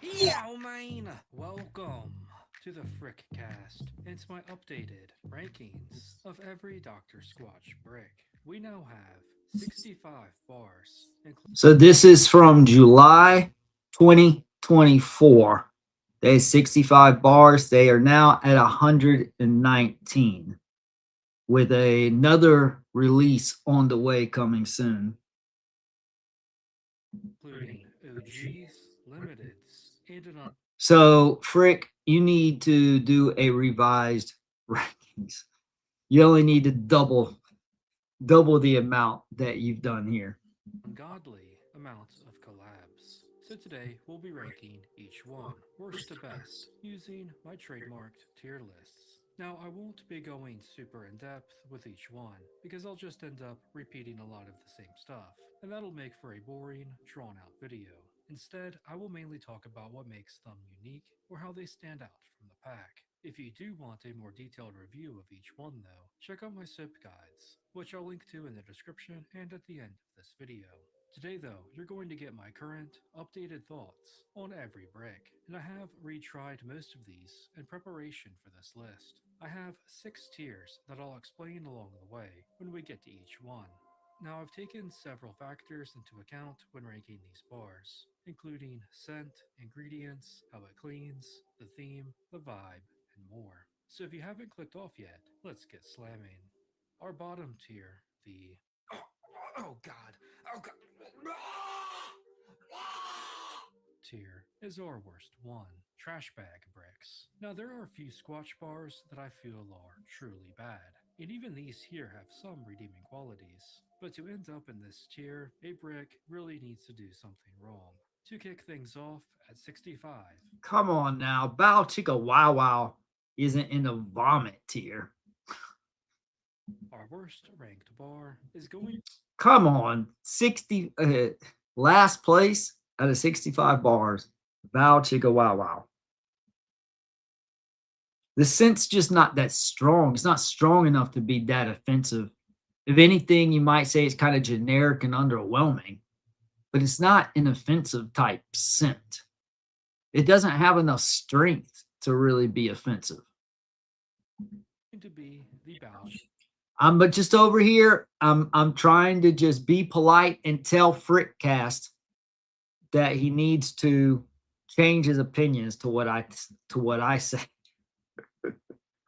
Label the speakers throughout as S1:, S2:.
S1: Yo, man! Welcome to the Frickcast. It's my updated rankings of every Dr. Squatch brick. We now have 65 bars,
S2: So this is from July 2024. There's 65 bars. They are now at 119 with another release on the way coming soon.
S1: including OGs, limiteds, and an
S2: So, Frick, you need to do a revised rankings. You only need to double the amount that you've done here.
S1: ungodly amount of collabs. So today we'll be ranking each one, worst to best, using my trademarked tier lists. Now I won't be going super in depth with each one, because I'll just end up repeating a lot of the same stuff, and that'll make for a boring, drawn out video. Instead, I will mainly talk about what makes them unique or how they stand out from the pack. If you do want a more detailed review of each one though, check out my SIP guides, which I'll link to in the description and at the end of this video. Today though, you're going to get my current, updated thoughts on every brick, and I have retried most of these in preparation for this list. I have 6 tiers that I'll explain along the way when we get to each one. Now I've taken several factors into account when ranking these bars, including scent, ingredients, how it cleans, the theme, the vibe, and more. So if you haven't clicked off yet, let's get slamming. Our bottom tier, the oh god, oh god, tier is our worst one, trash bag bricks. Now there are a few Squatch bars that I feel are truly bad, and even these here have some redeeming qualities. But to end up in this tier, a brick really needs to do something wrong. To kick things off at 65,
S2: Come on now. Bow Chicka Wow Wow isn't in the vomit tier.
S1: our worst ranked bar is going
S2: Come on. 60 last place out of 65 bars. Bow Chicka Wow Wow. The scent's just not that strong. It's not strong enough to be that offensive. If anything, you might say it's kind of generic and underwhelming, but it's not an offensive type scent. It doesn't have enough strength to really be offensive.
S1: to be the Bouch.
S2: But just over here, I'm trying to just be polite and tell Frickcast that he needs to change his opinions to what I say.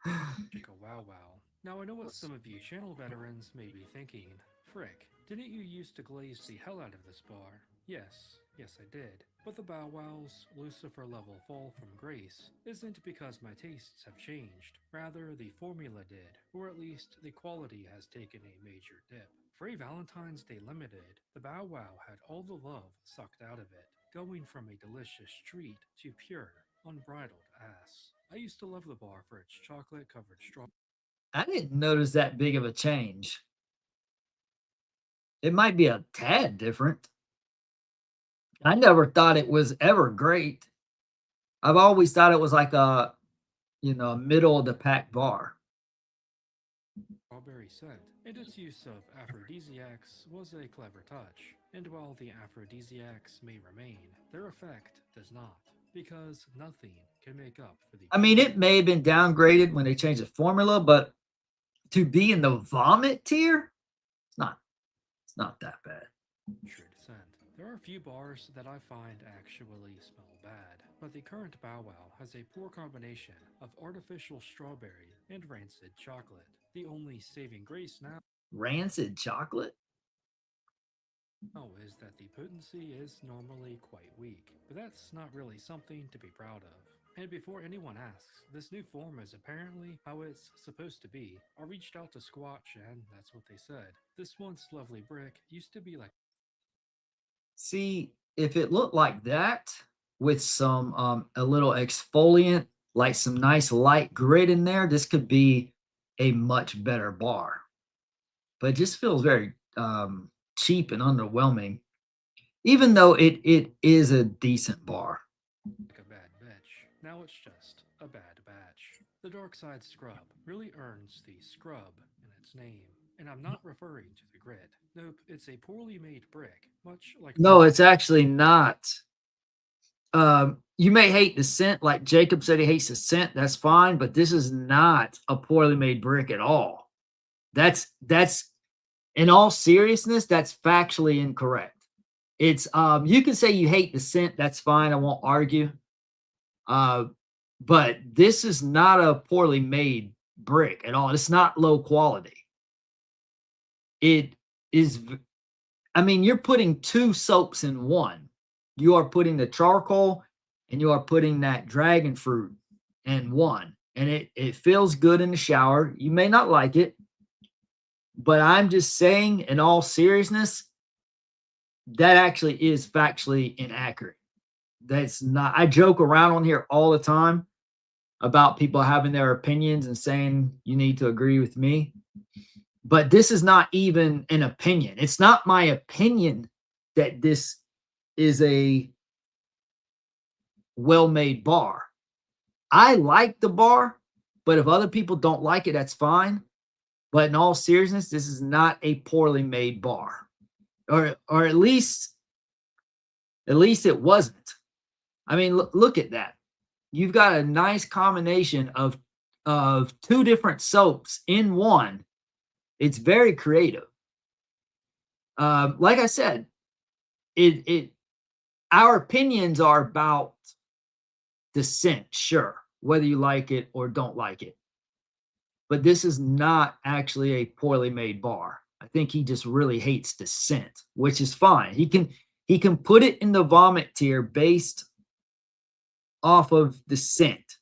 S1: Chicka Wow Wow. Now I know what some of you channel veterans may be thinking. Frick, didn't you used to glaze the hell out of this bar? Yes I did. But the Bow Wow's Lucifer level fall from grace isn't because my tastes have changed. Rather, the formula did, or at least the quality has taken a major dip. For a Valentine's Day limited, the Bow Wow had all the love sucked out of it, going from a delicious treat to pure, unbridled ass. I used to love the bar for its chocolate covered straw.
S2: I didn't notice that big of a change. It might be a tad different. I never thought it was ever great. I've always thought it was like a, middle of the pack bar.
S1: Strawberry scent, and its use of aphrodisiacs was a clever touch. And while the aphrodisiacs may remain, their effect does not, because nothing can make up for the
S2: I mean, it may have been downgraded when they changed the formula, but to be in the vomit tier, it's not. It's not that bad.
S1: putrid scent. There are a few bars that I find actually smell bad, but the current Bow Wow has a poor combination of artificial strawberry and rancid chocolate. The only saving grace now
S2: Rancid chocolate.
S1: is that the potency is normally quite weak, but that's not really something to be proud of. And before anyone asks, this new form is apparently how it's supposed to be. I reached out to Squatch and that's what they said. This once lovely brick used to be like
S2: See, if it looked like that with some a little exfoliant, like some nice light grit in there, this could be a much better bar. But it just feels very cheap and underwhelming, even though it is a decent bar.
S1: a bad bitch. Now it's just a bad batch. The Dark Side Scrub really earns the scrub in its name, and I'm not referring to the grit. Nope, it's a poorly made brick, much like
S2: No, it's actually not. You may hate the scent, like Jacob said he hates the scent. That's fine, but this is not a poorly made brick at all. That's in all seriousness, that's factually incorrect. It's you can say you hate the scent, that's fine. I won't argue. Uh, but this is not a poorly made brick at all. It's not low quality. It is I mean, you're putting two soaps in one. You are putting the charcoal and you are putting that dragon fruit in one. And it feels good in the shower. You may not like it, but I'm just saying, in all seriousness, that actually is factually inaccurate. That's not, I joke around on here all the time about people having their opinions and saying you need to agree with me. But this is not even an opinion. It's not my opinion that this is a well-made bar. I like the bar, but if other people don't like it, that's fine. But in all seriousness, this is not a poorly made bar. Or at least it wasn't. I mean, look at that. You've got a nice combination of two different soaps in one. It's very creative. Like I said, our opinions are about the scent, sure, whether you like it or don't like it. But this is not actually a poorly made bar. I think he just really hates the scent, which is fine. He can put it in the vomit tier based off of the scent.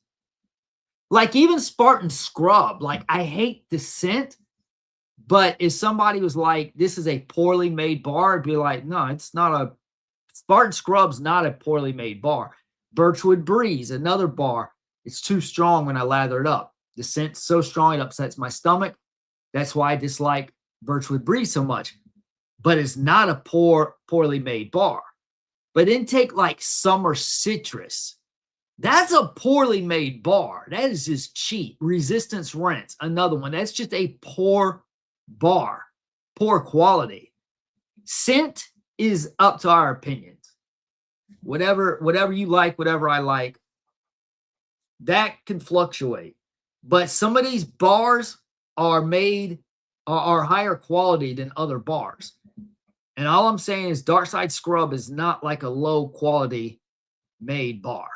S2: Like even Spartan Scrub, like I hate the scent, but if somebody was like, this is a poorly made bar, I'd be like, no, it's not a Spartan Scrub's not a poorly made bar. Birchwood Breeze, another bar. It's too strong when I lather it up. The scent's so strong it upsets my stomach. That's why I dislike Birchwood Breeze so much. But it's not a poorly made bar. But then take like Summer Citrus. That's a poorly made bar. That is just cheap. Resistance Rents, another one. That's just a poor bar, poor quality. Scent is up to our opinions. Whatever you like, whatever I like, that can fluctuate. But some of these bars are higher quality than other bars. And all I'm saying is Dark Side Scrub is not like a low quality made bar.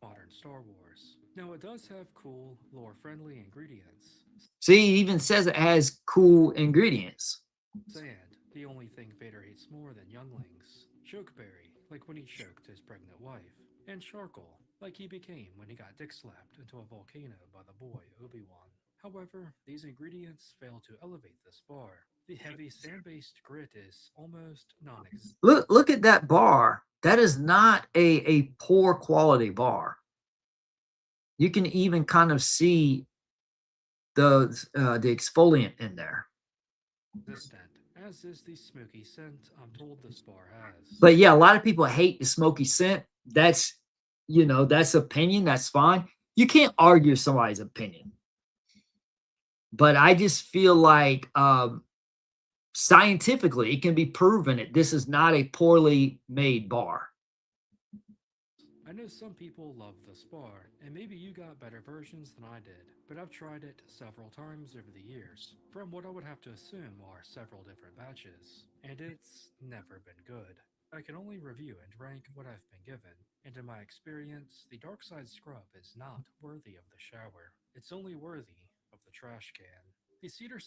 S1: modern Star Wars. Now, it does have cool, lore friendly ingredients.
S2: See, he even says it has cool ingredients.
S1: Sand, the only thing Vader hates more than younglings. Chokeberry, like when he choked his pregnant wife. And charcoal, like he became when he got dick slapped into a volcano by the boy Obi-Wan. However, these ingredients fail to elevate this bar. The heavy sand-based grit is almost non-existent.
S2: Look at that bar. That is not a poor quality bar. You can even kind of see the exfoliant in there.
S1: As is the smoky scent I'm told this bar has.
S2: But yeah, a lot of people hate the smoky scent. That's that's opinion. That's fine. You can't argue somebody's opinion. But I just feel like scientifically it can be proven that this is not a poorly made bar.
S1: I know some people love this bar, and maybe you got better versions than I did, but I've tried it several times over the years, from what I would have to assume are several different batches, and it's never been good. I can only review and rank what I've been given, and in my experience, the Dark Side Scrub is not worthy of the shower. It's only worthy of the trash can. The Cedar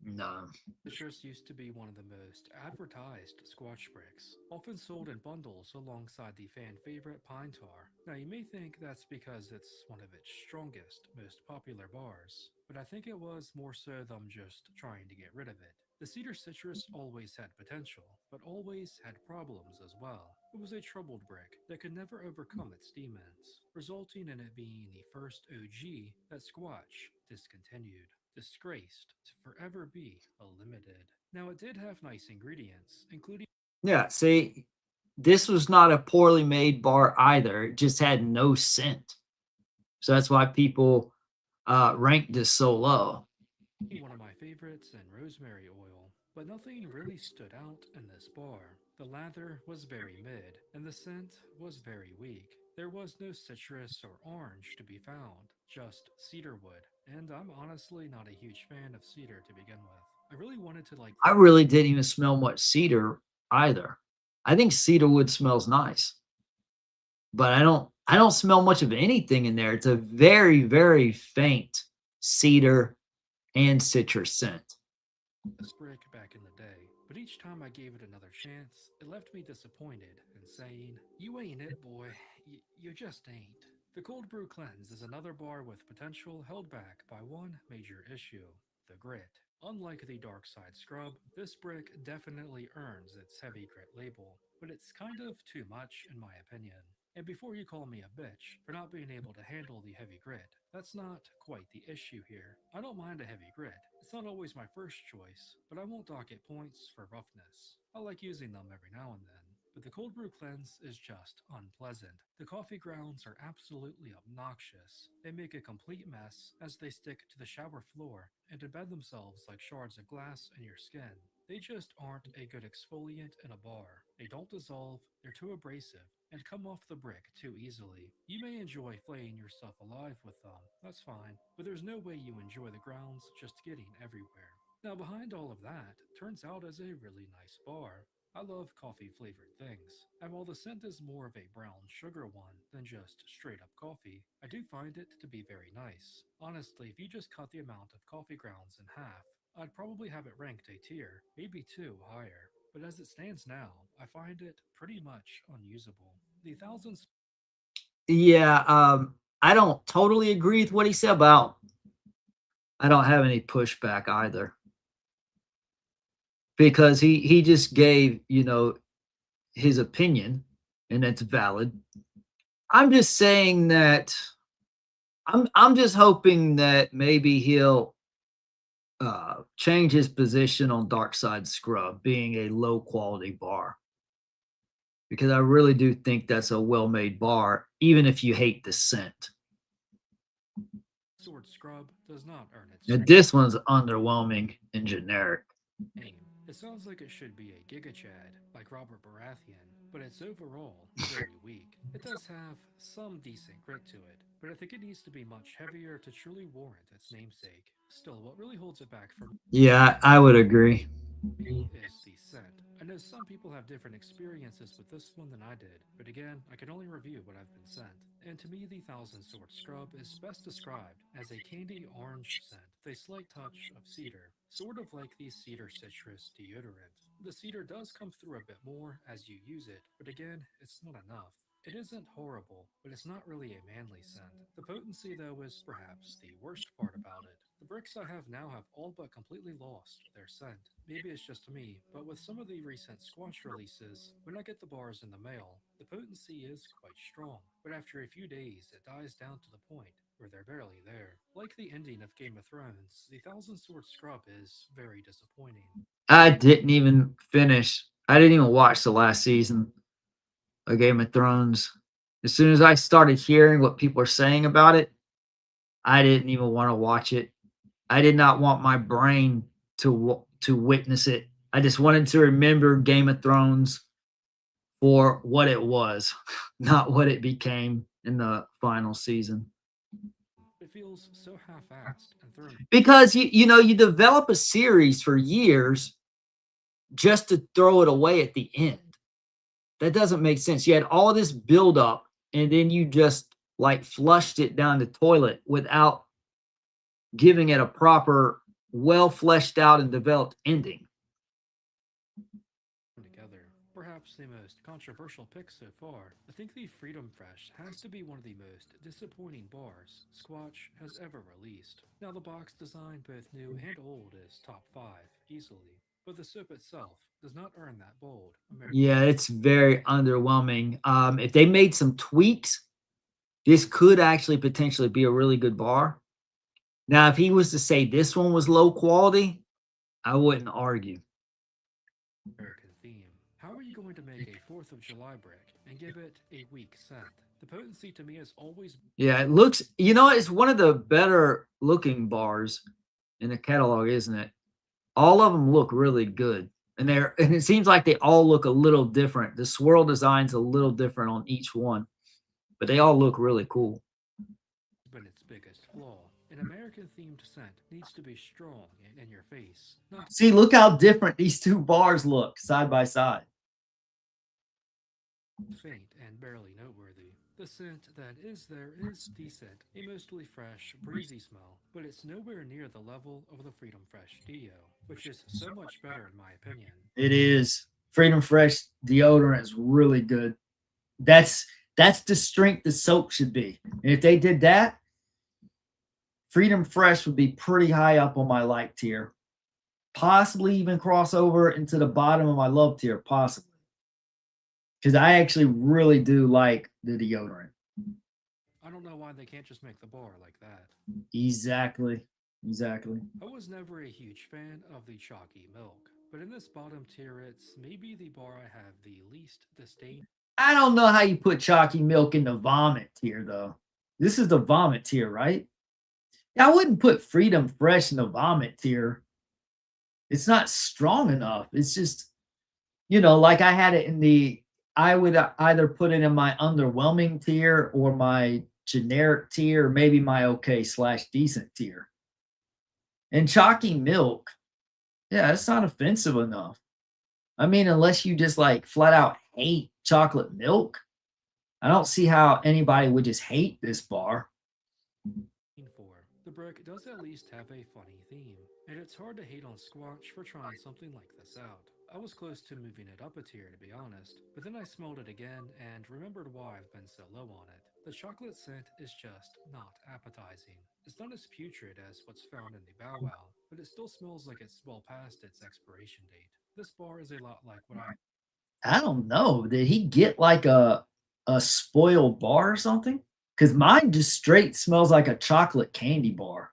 S2: No.
S1: Citrus used to be one of the most advertised Squatch bricks, often sold in bundles alongside the fan favorite Pine Tar. Now you may think that's because it's one of its strongest, most popular bars, but I think it was more so them just trying to get rid of it. The Cedar Citrus always had potential, but always had problems as well. It was a troubled brick that could never overcome its demons, resulting in it being the first OG that Squatch discontinued, disgraced to forever be eliminated. Now, it did have nice ingredients, including
S2: Yeah, see, this was not a poorly made bar either. It just had no scent. So that's why people ranked this so low.
S1: One of my favorites, and rosemary oil, but nothing really stood out in this bar. The lather was very mid, and the scent was very weak. There was no citrus or orange to be found, just cedar wood, and I'm honestly not a huge fan of cedar to begin with. I really wanted to like
S2: I really didn't even smell much cedar either. I think cedar wood smells nice, but I don't smell much of anything in there. It's a very, very faint cedar and citrus scent.
S1: this brick back in the day, but each time I gave it another chance, it left me disappointed and saying, "You ain't it, boy. You just ain't." The Cold Brew Cleanse is another bar with potential held back by one major issue: the grit. Unlike the Dark Side Scrub, this brick definitely earns its heavy grit label, but it's kind of too much in my opinion. And before you call me a bitch for not being able to handle the heavy grit, that's not quite the issue here. I don't mind a heavy grit. It's not always my first choice, but I won't dock it points for roughness. I like using them every now and then. But the cold brew cleanse is just unpleasant. The coffee grounds are absolutely obnoxious. They make a complete mess as they stick to the shower floor and embed themselves like shards of glass in your skin. They just aren't a good exfoliant in a bar. They don't dissolve, they're too abrasive, and come off the brick too easily. You may enjoy flaying yourself alive with them, that's fine, but there's no way you enjoy the grounds just getting everywhere. Now, behind all of that, turns out as a really nice bar. I love coffee flavored things, and while the scent is more of a brown sugar one than just straight up coffee, I do find it to be very nice. Honestly, if you just cut the amount of coffee grounds in half, I'd probably have it ranked a tier, maybe two higher. But as it stands now, I find it pretty much unusable. The thousands
S2: Yeah, I don't totally agree with what he said about. I don't have any pushback either because he just gave his opinion, and it's valid. I'm just saying that I'm just hoping that maybe he'll change his position on Dark Side Scrub being a low quality bar because I really do think that's a well made bar, even if you hate the scent.
S1: sword scrub does not earn its
S2: And this one's underwhelming and generic.
S1: name. It sounds like it should be a Giga Chad, like Robert Baratheon, but it's overall very weak. It does have some decent grit to it, but I think it needs to be much heavier to truly warrant its namesake. Still, what really holds it back for
S2: Yeah, I would agree.
S1: is the scent. I know some people have different experiences with this one than I did, but again, I can only review what I've been sent. And to me, the Thousand Sword Scrub is best described as a candy orange scent with a slight touch of cedar, sort of like the cedar citrus deodorant. The cedar does come through a bit more as you use it, but again, it's not enough. It isn't horrible, but it's not really a manly scent. The potency, though, is perhaps the worst part about it. The bricks I have now have all but completely lost their scent. Maybe it's just me, but with some of the recent Squatch releases, when I get the bars in the mail, the potency is quite strong, but after a few days it dies down to the point where they're barely there. Like the ending of Game of Thrones, the Thousand Sword Scrub is very disappointing.
S2: I didn't even finish. I didn't even watch the last season of Game of Thrones. As soon as I started hearing what people are saying about it, I didn't even want to watch it. I did not want my brain to witness it. I just wanted to remember Game of Thrones for what it was, not what it became in the final season.
S1: It feels so half-assed and thrown.
S2: Because you develop a series for years just to throw it away at the end. That doesn't make sense. You had all this build up and then you just like flushed it down the toilet without giving it a proper, well fleshed out and developed ending.
S1: Together. Perhaps the most controversial pick so far, I think the Freedom Fresh has to be one of the most disappointing bars Squatch has ever released. Now, the box design, both new and old, is top 5, easily, but the soap itself does not earn that bold American.
S2: Yeah, it's very underwhelming. If they made some tweaks, this could actually potentially be a really good bar. Now, if he was to say this one was low quality, I wouldn't argue.
S1: Theme. How are you going to make a 4th of July brick and give it a weak scent? The potency to me has always
S2: Yeah, it looks, it's one of the better looking bars in the catalog, isn't it? All of them look really good. And it seems like they all look a little different. The swirl design's a little different on each one, but they all look really cool.
S1: Been its biggest flaw. An American themed scent needs to be strong and in your face, not
S2: See, look how different these two bars look side by side.
S1: faint and barely noteworthy. The scent that is there is decent, a mostly fresh, breezy smell, but it's nowhere near the level of the Freedom Fresh Dio, which is so much better in my opinion.
S2: It is. Freedom Fresh deodorant is really good. That's that's the strength the soap should be. And if they did that, Freedom Fresh would be pretty high up on my like tier. Possibly even cross over into the bottom of my love tier, possibly. Because I actually really do like the deodorant.
S1: I don't know why they can't just make the bar like that.
S2: Exactly. Exactly.
S1: I was never a huge fan of the chalky milk, but in this bottom tier, it's maybe the bar I have the least disdain.
S2: I don't know how you put chalky milk in the vomit tier, though. This is the vomit tier, right? I wouldn't put Freedom Fresh in the vomit tier. It's not strong enough. It's just, like I had it in I would either put it in my underwhelming tier or my generic tier, or maybe my okay/decent tier. And chalky milk, yeah, it's not offensive enough. I mean, unless you just like flat out hate chocolate milk, I don't see how anybody would just hate this bar.
S1: For. The brick does at least have a funny theme, and it's hard to hate on Squatch for trying something like this out. I was close to moving it up a tier to be honest, but then I smelled it again and remembered why I've been so low on it. The chocolate scent is just not appetizing. It's not as putrid as what's found in the Bow Wow, but it still smells like it's well past its expiration date. This bar is a lot like what
S2: I don't know. Did he get like a spoiled bar or something? Because mine just straight smells like a chocolate candy bar.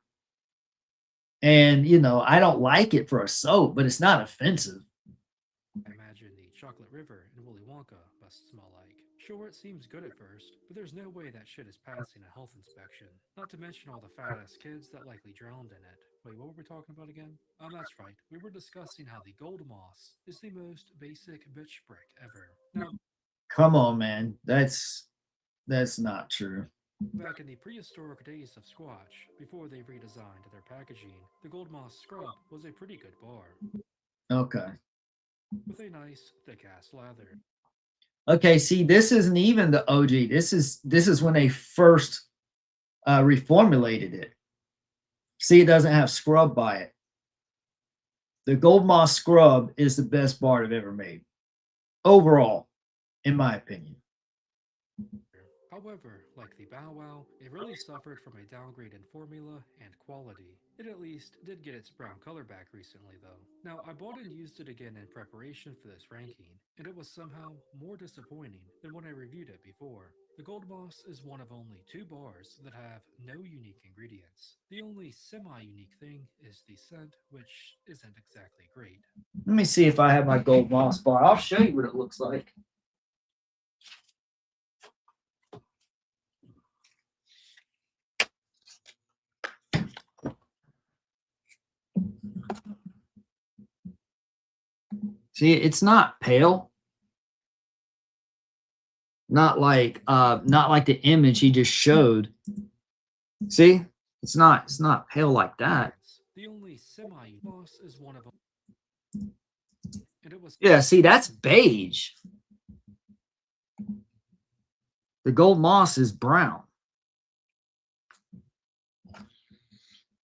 S2: And I don't like it for a soap, but it's not offensive.
S1: I imagine the chocolate river in Willy Wonka must smell like. Sure, it seems good at first, but there's no way that shit is passing a health inspection. Not to mention all the fat ass kids that likely drowned in it. Wait, what were we talking about again? That's right. We were discussing how the gold moss is the most basic bitch brick ever. Now,
S2: Come on, man. That's not true.
S1: back in the prehistoric days of Squatch, before they redesigned their packaging, the gold moss scrub was a pretty good bar,
S2: Okay.
S1: with a nice thick ass lather.
S2: Okay, see, this isn't even the OG. This is when they first reformulated it. See, it doesn't have scrub by it. The Gold Moss Scrub is the best bar I've ever made. Overall, in my opinion.
S1: However, like the Bow Wow, it really suffered from a downgrade in formula and quality. It at least did get its brown color back recently, though. Now, I bought and used it again in preparation for this ranking, and it was somehow more disappointing than when I reviewed it before. The Gold Moss is one of only two bars that have no unique ingredients. The only semi-unique thing is the scent, which isn't exactly great.
S2: Let me see if I have my Gold Moss bar. I'll show you what it looks like. See, it's not pale. Not like the image he just showed. See? It's not pale like that.
S1: The only semi-moss is one of them. And it was
S2: Yeah, see, that's beige. The gold moss is brown.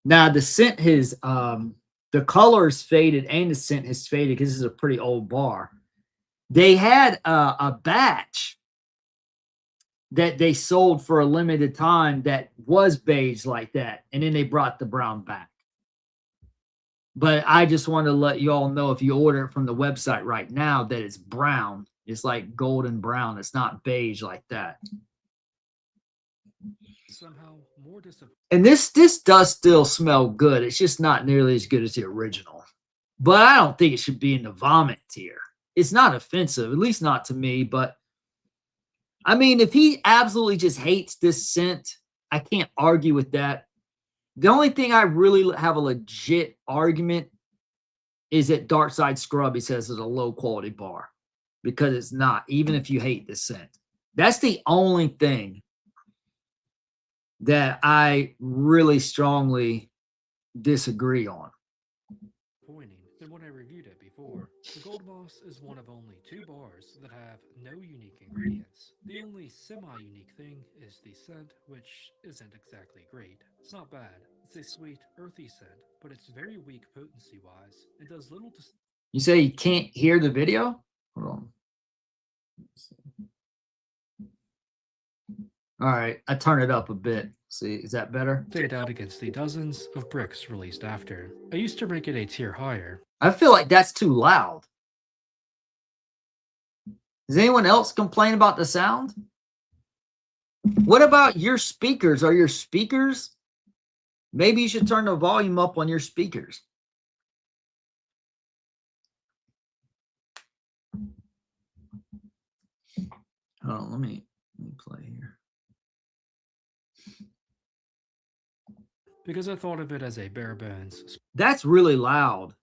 S2: Now the scent has the color is faded and the scent has faded because this is a pretty old bar. They had a batch that they sold for a limited time that was beige like that, and then they brought the brown back. But I just want to let you all know, if you order it from the website right now, that it's brown. It's like golden brown. It's not beige like that.
S1: somehow more disappointing.
S2: And this does still smell good. It's just not nearly as good as the original. But I don't think it should be in the vomit tier. It's not offensive, at least not to me. But I mean, if he absolutely just hates this scent, I can't argue with that. The only thing I really have a legit argument is that Dark Side Scrub, he says, is a low quality bar because it's not, even if you hate the scent. That's the only thing that I really strongly disagree on.
S1: Pointing than when I reviewed it before. The Gold Moss is one of only two bars that have no unique ingredients. The only semi unique thing is the scent, which isn't exactly great. It's not bad, it's a sweet, earthy scent, but it's very weak potency wise and does little to.
S2: You say you can't hear the video? Hold on. All right, I turn it up a bit. See, is that better?
S1: Stand out against the dozens of bricks released after. I used to rank it a tier higher.
S2: I feel like that's too loud. Does anyone else complain about the sound? What about your speakers? Are your speakers? Maybe you should turn the volume up on your speakers. Hold on, let me play here.
S1: Because I thought of it as a bare bones.
S2: That's really loud.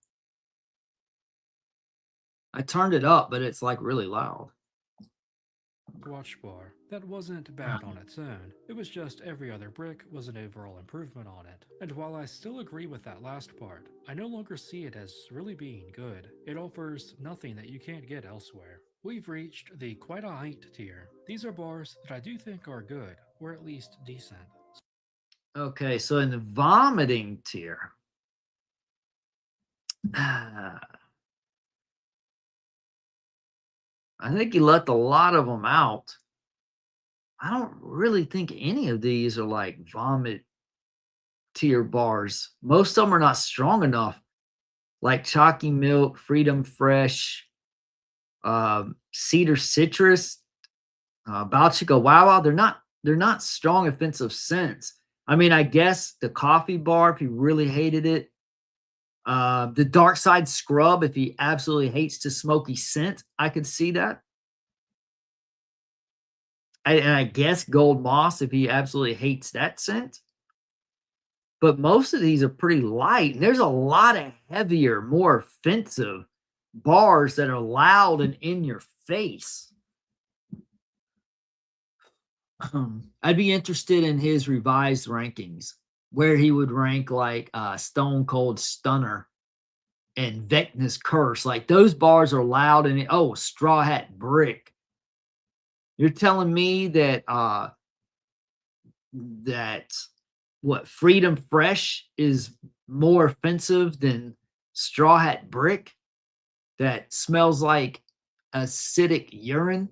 S2: I turned it up, but it's like really loud.
S1: Squatch bar. That wasn't bad on its own, it was just every other brick was an overall improvement on it. And while I still agree with that last part, I no longer see it as really being good. It offers nothing that you can't get elsewhere. We've reached the quite a height tier. These are bars that I do think are good, or at least decent.
S2: Okay, so in the vomiting tier, I think he left a lot of them out. I don't really think any of these are like vomit tier bars. Most of them are not strong enough, like Chalky Milk, Freedom Fresh, Cedar Citrus, Balchico Wawa. They're not strong offensive scents. I mean, I guess the coffee bar, if he really hated it, the Dark Side Scrub, if he absolutely hates the smoky scent, I could see that. And I guess Gold Moss, if he absolutely hates that scent. But most of these are pretty light, and there's a lot of heavier, more offensive bars that are loud and in your face. I'd be interested in his revised rankings, where he would rank like Stone Cold Stunner and Vecna's Curse. Like those bars are loud and Straw Hat Brick. You're telling me that what Freedom Fresh is more offensive than Straw Hat Brick that smells like acidic urine?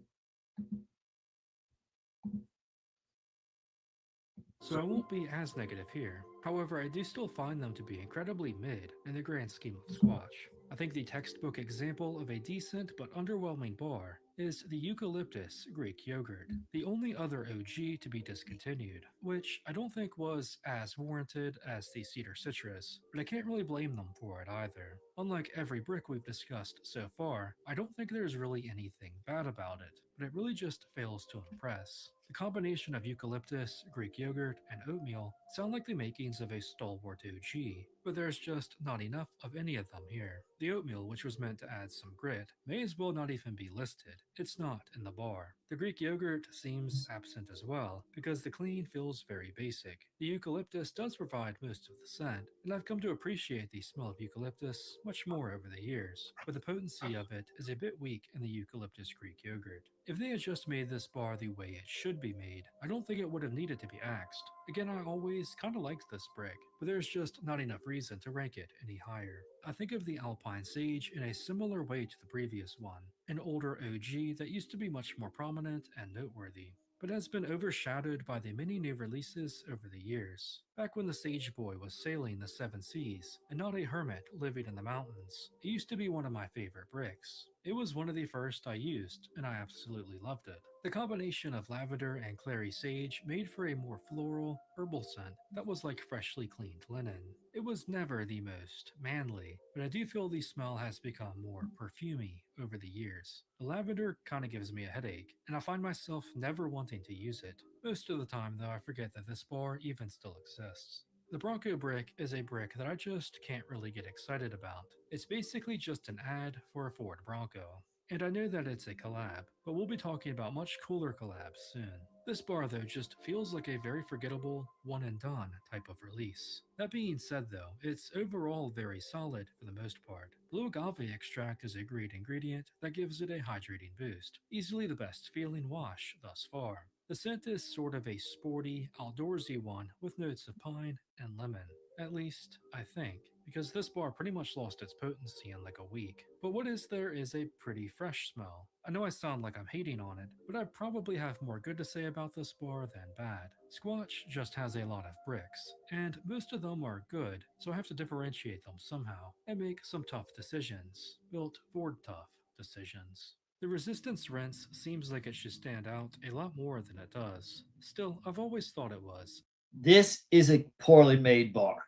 S1: So I won't be as negative here. However, I do still find them to be incredibly mid in the grand scheme of Squatch. I think the textbook example of a decent but underwhelming bar is the Eucalyptus Greek yogurt, the only other OG to be discontinued, which I don't think was as warranted as the Cedar Citrus, but I can't really blame them for it either. Unlike every brick we've discussed so far, I don't think there's really anything bad about it, but it really just fails to impress. The combination of eucalyptus, Greek yogurt, and oatmeal sound like the makings of a stalwart OG, but there's just not enough of any of them here. The oatmeal, which was meant to add some grit, may as well not even be listed. It's not in the bar. The Greek yogurt seems absent as well, because the clean feels very basic. The eucalyptus does provide most of the scent, and I've come to appreciate the smell of eucalyptus much more over the years, but the potency of it is a bit weak in the eucalyptus Greek yogurt. If they had just made this bar the way it should be made, I don't think it would have needed to be axed. Again, I always kinda liked this brick, but there's just not enough reason to rank it any higher. I think of the Alpine Sage in a similar way to the previous one, an older OG that used to be much more prominent and noteworthy, but has been overshadowed by the many new releases over the years. Back when the Sage Boy was sailing the seven seas and not a hermit living in the mountains, it used to be one of my favorite bricks. It was one of the first I used, and I absolutely loved it. The combination of lavender and clary sage made for a more floral, herbal scent that was like freshly cleaned linen. It was never the most manly, but I do feel the smell has become more perfumey over the years. The lavender kinda gives me a headache, and I find myself never wanting to use it. Most of the time, though, I forget that this bar even still exists. The Bronco brick is a brick that I just can't really get excited about. It's basically just an ad for a Ford Bronco. And I know that it's a collab, but we'll be talking about much cooler collabs soon. This bar, though, just feels like a very forgettable, one and done type of release. That being said, though, it's overall very solid for the most part. Blue agave extract is a great ingredient that gives it a hydrating boost, easily the best feeling wash thus far. The scent is sort of a sporty, outdoorsy one with notes of pine and lemon. At least, I think, because this bar pretty much lost its potency in like a week. But what is there is a pretty fresh smell. I know I sound like I'm hating on it, but I probably have more good to say about this bar than bad. Squatch just has a lot of bricks, and most of them are good, so I have to differentiate them somehow and make some tough decisions. Built Ford tough decisions. The resistance rinse seems like it should stand out a lot more than it does. Still, I've always thought it was
S2: This is a poorly made bar.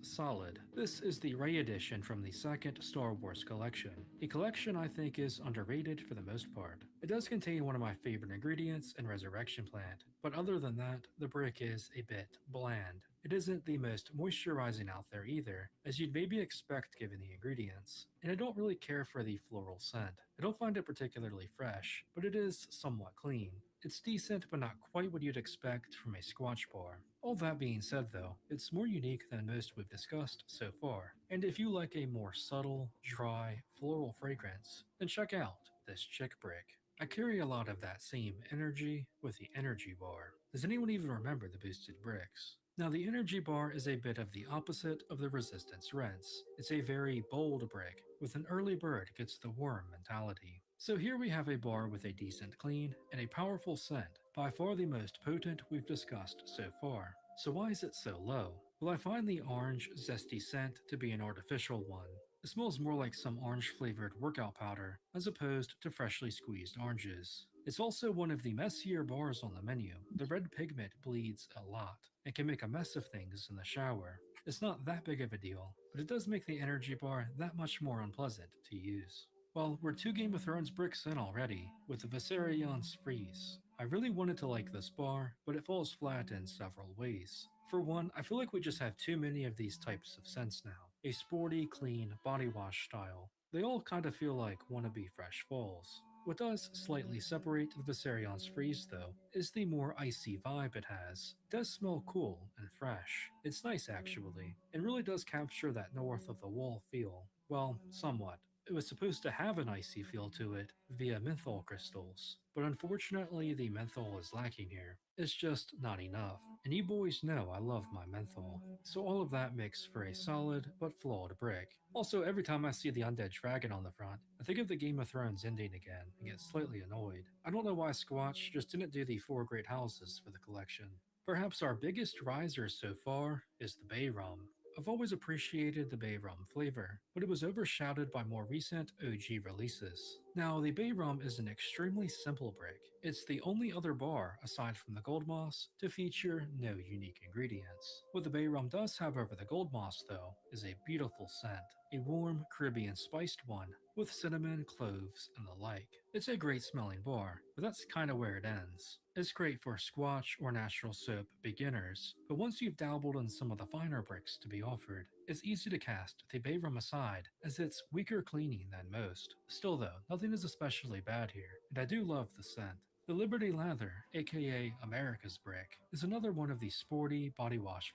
S1: solid. This is the Ray edition from the second Star Wars collection. A collection I think is underrated for the most part. It does contain one of my favorite ingredients in Resurrection Plant, but other than that, the brick is a bit bland. It isn't the most moisturizing out there either, as you'd maybe expect given the ingredients. And I don't really care for the floral scent. I don't find it particularly fresh, but it is somewhat clean. It's decent, but not quite what you'd expect from a Squatch bar. All that being said, though, it's more unique than most we've discussed so far. And if you like a more subtle, dry, floral fragrance, then check out this Chick Brick. I carry a lot of that same energy with the Energy Bar. Does anyone even remember the boosted bricks? Now, the Energy Bar is a bit of the opposite of the Resistance Rinse. It's a very bold brick, with an early bird gets the worm mentality. So here we have a bar with a decent clean and a powerful scent, by far the most potent we've discussed so far. So why is it so low? Well, I find the orange, zesty scent to be an artificial one. It smells more like some orange flavored workout powder as opposed to freshly squeezed oranges. It's also one of the messier bars on the menu. The red pigment bleeds a lot and can make a mess of things in the shower. It's not that big of a deal, but it does make the energy bar that much more unpleasant to use. Well, we're two Game of Thrones bricks in already, with the Viserion's Freeze. I really wanted to like this bar, but it falls flat in several ways. For one, I feel like we just have too many of these types of scents now. A sporty, clean, body wash style. They all kind of feel like wannabe fresh falls. What does slightly separate the Viserion's Freeze, though, is the more icy vibe it has. It does smell cool and fresh. It's nice, actually, and really does capture that north of the wall feel. Well, somewhat. It was supposed to have an icy feel to it via menthol crystals, but unfortunately the menthol is lacking here. It's just not enough. And you boys know I love my menthol. So all of that makes for a solid but flawed brick. Also, every time I see the undead dragon on the front, I think of the Game of Thrones ending again and get slightly annoyed. I don't know why Squatch just didn't do the four great houses for the collection. Perhaps our biggest riser so far is the Bay Rum. I've always appreciated the Bay Rum flavor, but it was overshadowed by more recent OG releases. Now, the Bay Rum is an extremely simple brick. It's the only other bar, aside from the Gold Moss, to feature no unique ingredients. What the Bay Rum does have over the Gold Moss, though, is a beautiful scent. A warm, Caribbean spiced one, with cinnamon, cloves, and the like. It's a great smelling bar, but that's kinda where it ends. It's great for Squatch or natural soap beginners, but once you've dabbled in some of the finer bricks to be offered, it's easy to cast the Bay Rum aside, as it's weaker cleaning than most. Still though, nothing is especially bad here, and I do love the scent. The Liberty Lather, aka America's Brick, is another one of the sporty body wash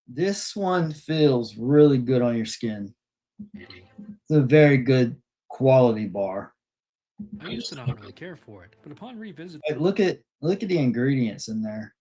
S2: This one feels really good on your skin.
S1: variety.
S2: It's a very good quality bar.
S1: I used to not really care for it, but upon revisiting
S2: Like, look at the ingredients in there.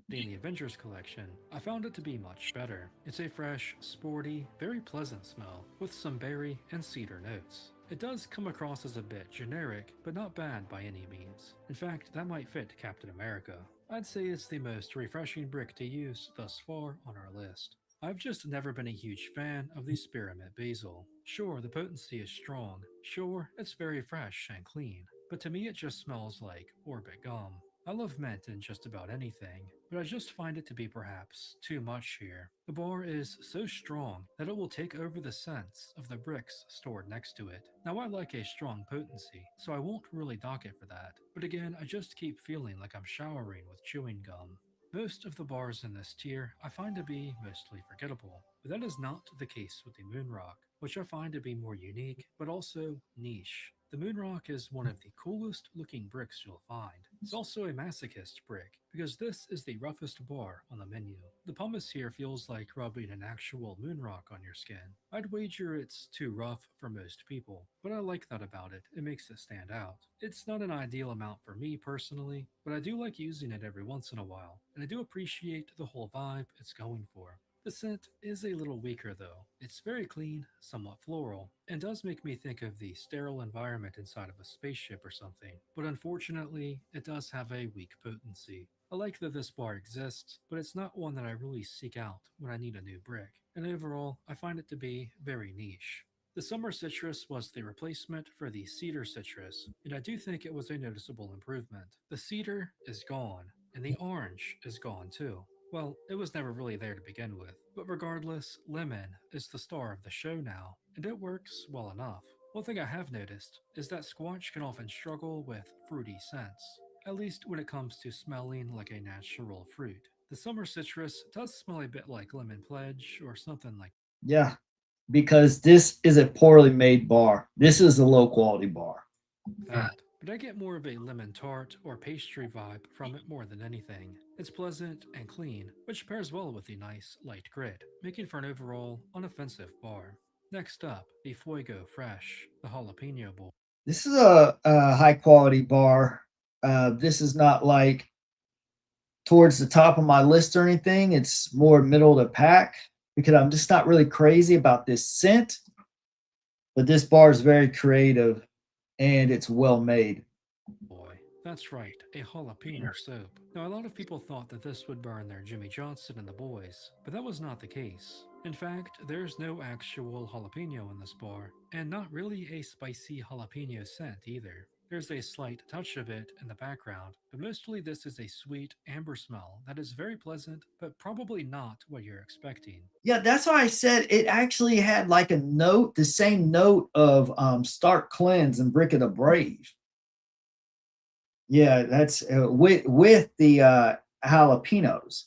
S1: the Avengers collection, I found it to be much better. It's a fresh, sporty, very pleasant smell, with some berry and cedar notes. It does come across as a bit generic, but not bad by any means. In fact, that might fit Captain America. I'd say it's the most refreshing brick to use thus far on our list. I've just never been a huge fan of the spearmint basil. Sure, the potency is strong. Sure, it's very fresh and clean. But to me, it just smells like Orbit gum. I love mint in just about anything, but I just find it to be perhaps too much here. The bar is so strong that it will take over the scents of the bricks stored next to it. Now, I like a strong potency, so I won't really dock it for that. But again, I just keep feeling like I'm showering with chewing gum. Most of the bars in this tier I find to be mostly forgettable, but that is not the case with the Moonrock, which I find to be more unique but also niche. The Moonrock is one of the coolest looking bricks you'll find. It's also a masochist brick because this is the roughest bar on the menu. The pumice here feels like rubbing an actual Moonrock on your skin. I'd wager it's too rough for most people, but I like that about it. It makes it stand out. It's not an ideal amount for me personally, but I do like using it every once in a while, and I do appreciate the whole vibe it's going for. The scent is a little weaker though. It's very clean, somewhat floral, and does make me think of the sterile environment inside of a spaceship or something. But unfortunately, it does have a weak potency. I like that this bar exists, but it's not one that I really seek out when I need a new brick. And overall, I find it to be very niche. The summer citrus was the replacement for the cedar citrus, and I do think it was a noticeable improvement. The cedar is gone, and the orange is gone too. Well, it was never really there to begin with, but regardless, lemon is the star of the show now, and it works well enough. One thing I have noticed is that Squatch can often struggle with fruity scents, at least when it comes to smelling like a natural fruit. The summer citrus does smell a bit like lemon pledge or something like
S2: Yeah, because this is a poorly made bar. This is a low quality bar.
S1: that, but I get more of a lemon tart or pastry vibe from it more than anything. It's pleasant and clean, which pairs well with the nice light grit, making for an overall unoffensive bar. Next up, the Fuego Fresh, the jalapeno bowl.
S2: This is a high quality bar. This is not like towards the top of my list or anything. It's more middle of the pack because I'm just not really crazy about this scent. But this bar is very creative and it's well made.
S1: Boy, that's right, a jalapeno soap. Now, a lot of people thought that this would burn their Jimmy Johnson and the boys, but that was not the case. In fact, there's no actual jalapeno in this bar, and not really a spicy jalapeno scent either. There's a slight touch of it in the background, but mostly this is a sweet amber smell that is very pleasant, but probably not what you're expecting.
S2: Yeah, that's why I said it actually had like a note, the same note of Stark Cleanse and Brick of the Brave. Yeah, that's with the jalapenos.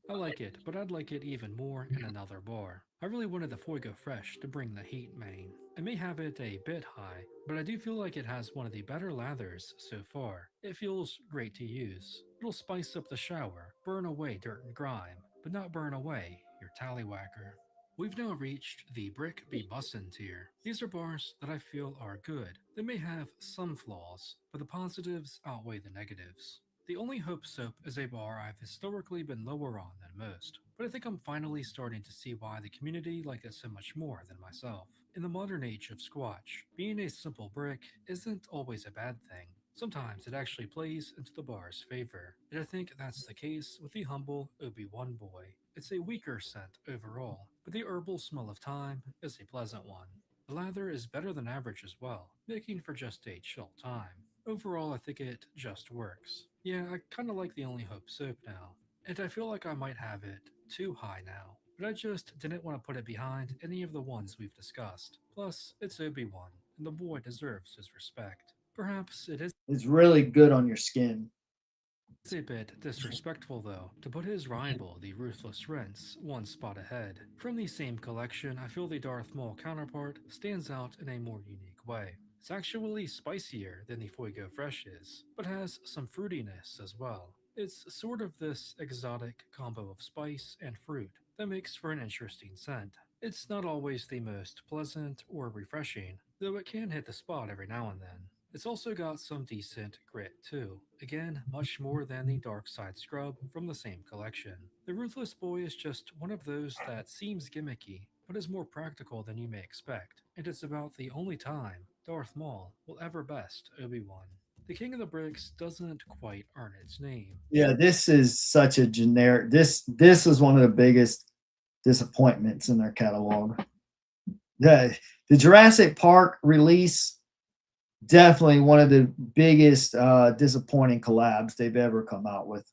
S1: I like it, but I'd like it even more in another bar. I really wanted the Fuego Fresh to bring the heat main. I may have it a bit high, but I do feel like it has one of the better lathers so far. It feels great to use. It'll spice up the shower, burn away dirt and grime, but not burn away your tallywhacker. We've now reached the Brick Be Bussin' tier. These are bars that I feel are good. They may have some flaws, but the positives outweigh the negatives. The Only Hope Soap is a bar I've historically been lower on than most, but I think I'm finally starting to see why the community like it so much more than myself. In the modern age of Squatch, being a simple brick isn't always a bad thing. Sometimes it actually plays into the bar's favor, and I think that's the case with the humble Obi-Wan boy. It's a weaker scent overall, but the herbal smell of thyme is a pleasant one. The lather is better than average as well, making for just a chill time. Overall, I think it just works. Yeah, I kinda like the Only Hope soap now, and I feel like I might have it too high now, but I just didn't want to put it behind any of the ones we've discussed. Plus, it's Obi-Wan, and the boy deserves his respect. Perhaps it is
S2: It's really good on your skin.
S1: a bit disrespectful, though, to put his rival, the Ruthless Rince, one spot ahead. From the same collection, I feel the Darth Maul counterpart stands out in a more unique way. It's actually spicier than the Fuego Fresh is, but has some fruitiness as well. It's sort of this exotic combo of spice and fruit that makes for an interesting scent. It's not always the most pleasant or refreshing, though it can hit the spot every now and then. It's also got some decent grit too. Again, much more than the Dark Side Scrub from the same collection. The Ruthless Boy is just one of those that seems gimmicky, but is more practical than you may expect, and it's about the only time Darth Maul will ever best Obi-Wan. The King of the Bricks doesn't quite earn its name.
S2: Yeah, this is such a generic. This is one of the biggest disappointments in their catalog. The Jurassic Park release, definitely one of the biggest disappointing collabs they've ever come out with.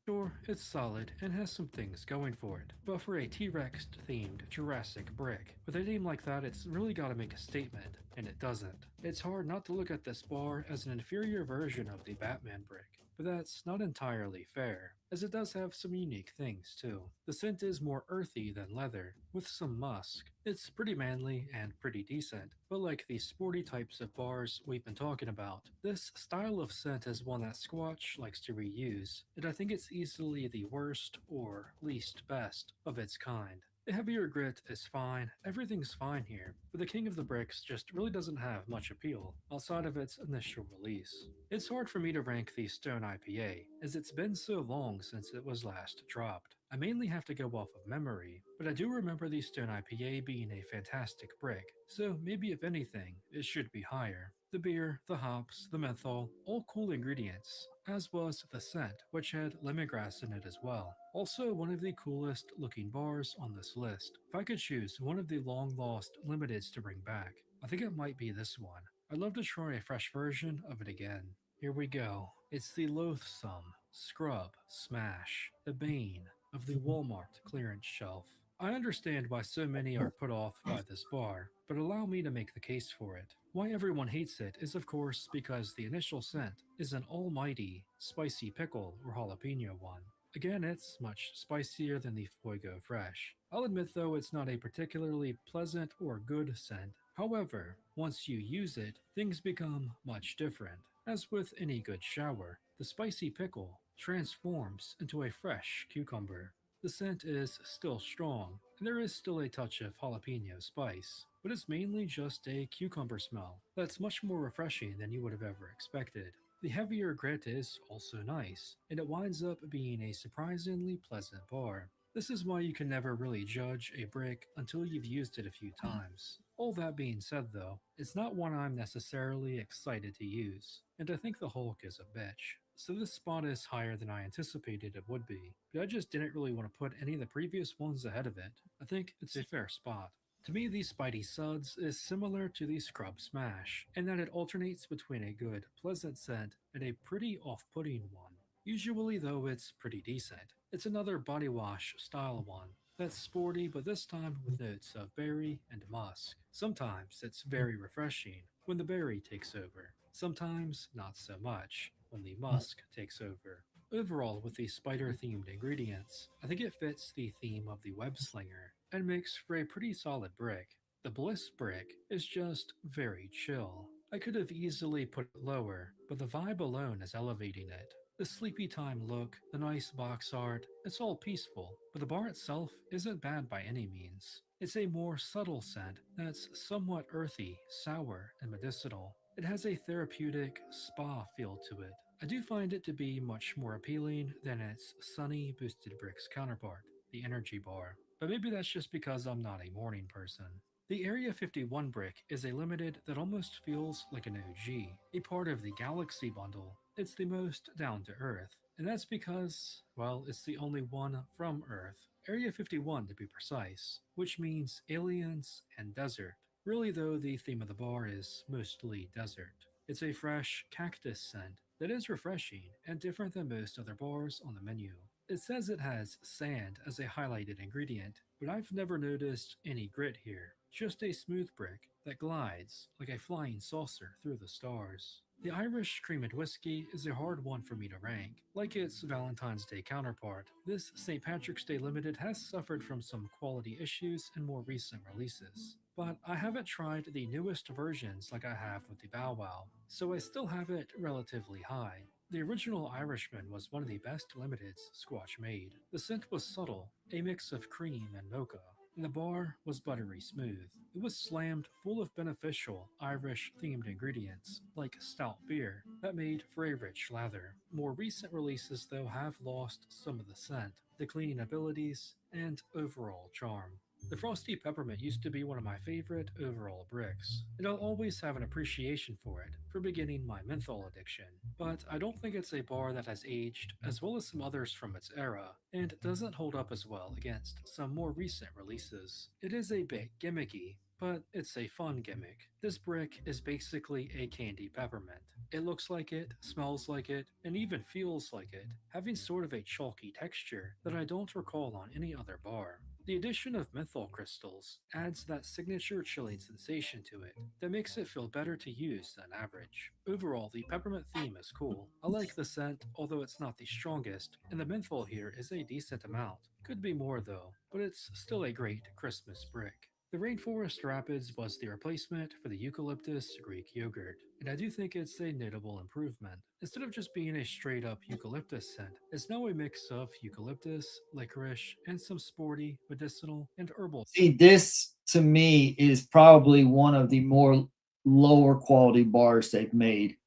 S1: Sure, it's solid and has some things going for it, but for a T-Rex themed Jurassic brick, with a name like that, it's really gotta make a statement, and it doesn't. It's hard not to look at this bar as an inferior version of the Batman brick, but that's not entirely fair, as it does have some unique things too. The scent is more earthy than leather, with some musk. It's pretty manly and pretty decent, but like the sporty types of bars we've been talking about, this style of scent is one that Squatch likes to reuse, and I think it's easily the worst or least best of its kind. The heavier grit is fine, everything's fine here, but the King of the Bricks just really doesn't have much appeal outside of its initial release. It's hard for me to rank the Stone IPA, as it's been so long since it was last dropped. I mainly have to go off of memory, but I do remember the Stone IPA being a fantastic brick, so maybe if anything, it should be higher. The beer, the hops, the menthol, all cool ingredients, as was the scent, which had lemongrass in it as well. Also, one of the coolest looking bars on this list. If I could choose one of the long lost limiteds to bring back, I think it might be this one. I'd love to try a fresh version of it again. Here we go. It's the loathsome Scrub Smash, the bane of the Walmart clearance shelf. I understand why so many are put off by this bar, but allow me to make the case for it. Why everyone hates it is, of course, because the initial scent is an almighty, spicy pickle or jalapeno one. Again, it's much spicier than the Fuego Fresh. I'll admit, though, it's not a particularly pleasant or good scent. However, once you use it, things become much different. As with any good shower, the spicy pickle transforms into a fresh cucumber. The scent is still strong, and there is still a touch of jalapeno spice, but it's mainly just a cucumber smell that's much more refreshing than you would have ever expected. The heavier grit is also nice, and it winds up being a surprisingly pleasant bar. This is why you can never really judge a brick until you've used it a few times. All that being said, though, it's not one I'm necessarily excited to use, and I think the Hulk is a bitch. So this spot is higher than I anticipated it would be, but I just didn't really want to put any of the previous ones ahead of it. I think it's a fair spot. To me, the Spidey Suds is similar to the Scrub Smash, in that it alternates between a good, pleasant scent and a pretty off putting one. Usually, though, it's pretty decent. It's another body wash style one that's sporty, but this time with notes of berry and musk. Sometimes it's very refreshing when the berry takes over, sometimes not so much when the musk takes over. Overall, with the spider themed ingredients, I think it fits the theme of the web slinger and makes for a pretty solid brick. The Bliss brick is just very chill. I could have easily put it lower, but the vibe alone is elevating it. The sleepy time look, the nice box art, it's all peaceful, but the bar itself isn't bad by any means. It's a more subtle scent that's somewhat earthy, sour, and medicinal. It has a therapeutic spa feel to it. I do find it to be much more appealing than its sunny Boosted Bricks counterpart, the Energy Bar. But maybe that's just because I'm not a morning person. The Area 51 brick is a limited that almost feels like an OG, a part of the Galaxy bundle. It's the most down to earth, and that's because, well, it's the only one from Earth. Area 51 to be precise, which means aliens and desert. Really, though, the theme of the bar is mostly desert. It's a fresh cactus scent that is refreshing and different than most other bars on the menu. It says it has sand as a highlighted ingredient, but I've never noticed any grit here. Just a smooth brick that glides like a flying saucer through the stars. The Irish Creamed Whiskey is a hard one for me to rank. Like its Valentine's Day counterpart, this St. Patrick's Day Limited has suffered from some quality issues in more recent releases. But I haven't tried the newest versions like I have with the Bow Wow, so I still have it relatively high. The original Irishman was one of the best limiteds Squatch made. The scent was subtle, a mix of cream and mocha, and the bar was buttery smooth. It was slammed full of beneficial Irish-themed ingredients, like stout beer, that made for a rich lather. More recent releases, though, have lost some of the scent, the cleaning abilities, and overall charm. The Frosty Peppermint used to be one of my favorite overall bricks, and I'll always have an appreciation for it for beginning my menthol addiction. But I don't think it's a bar that has aged as well as some others from its era, and doesn't hold up as well against some more recent releases. It is a bit gimmicky, but it's a fun gimmick. This brick is basically a candy peppermint. It looks like it, smells like it, and even feels like it, having sort of a chalky texture that I don't recall on any other bar. The addition of menthol crystals adds that signature chilling sensation to it that makes it feel better to use than average. Overall, the peppermint theme is cool. I like the scent, although it's not the strongest, and the menthol here is a decent amount. Could be more though, but it's still a great Christmas brick. The Rainforest Rapids was the replacement for the Eucalyptus Greek yogurt, and I do think it's a notable improvement. Instead of just being a straight up eucalyptus scent, it's now a mix of eucalyptus, licorice, and some sporty, medicinal, and herbal.
S2: See, this to me is probably one of the more lower quality bars they've made.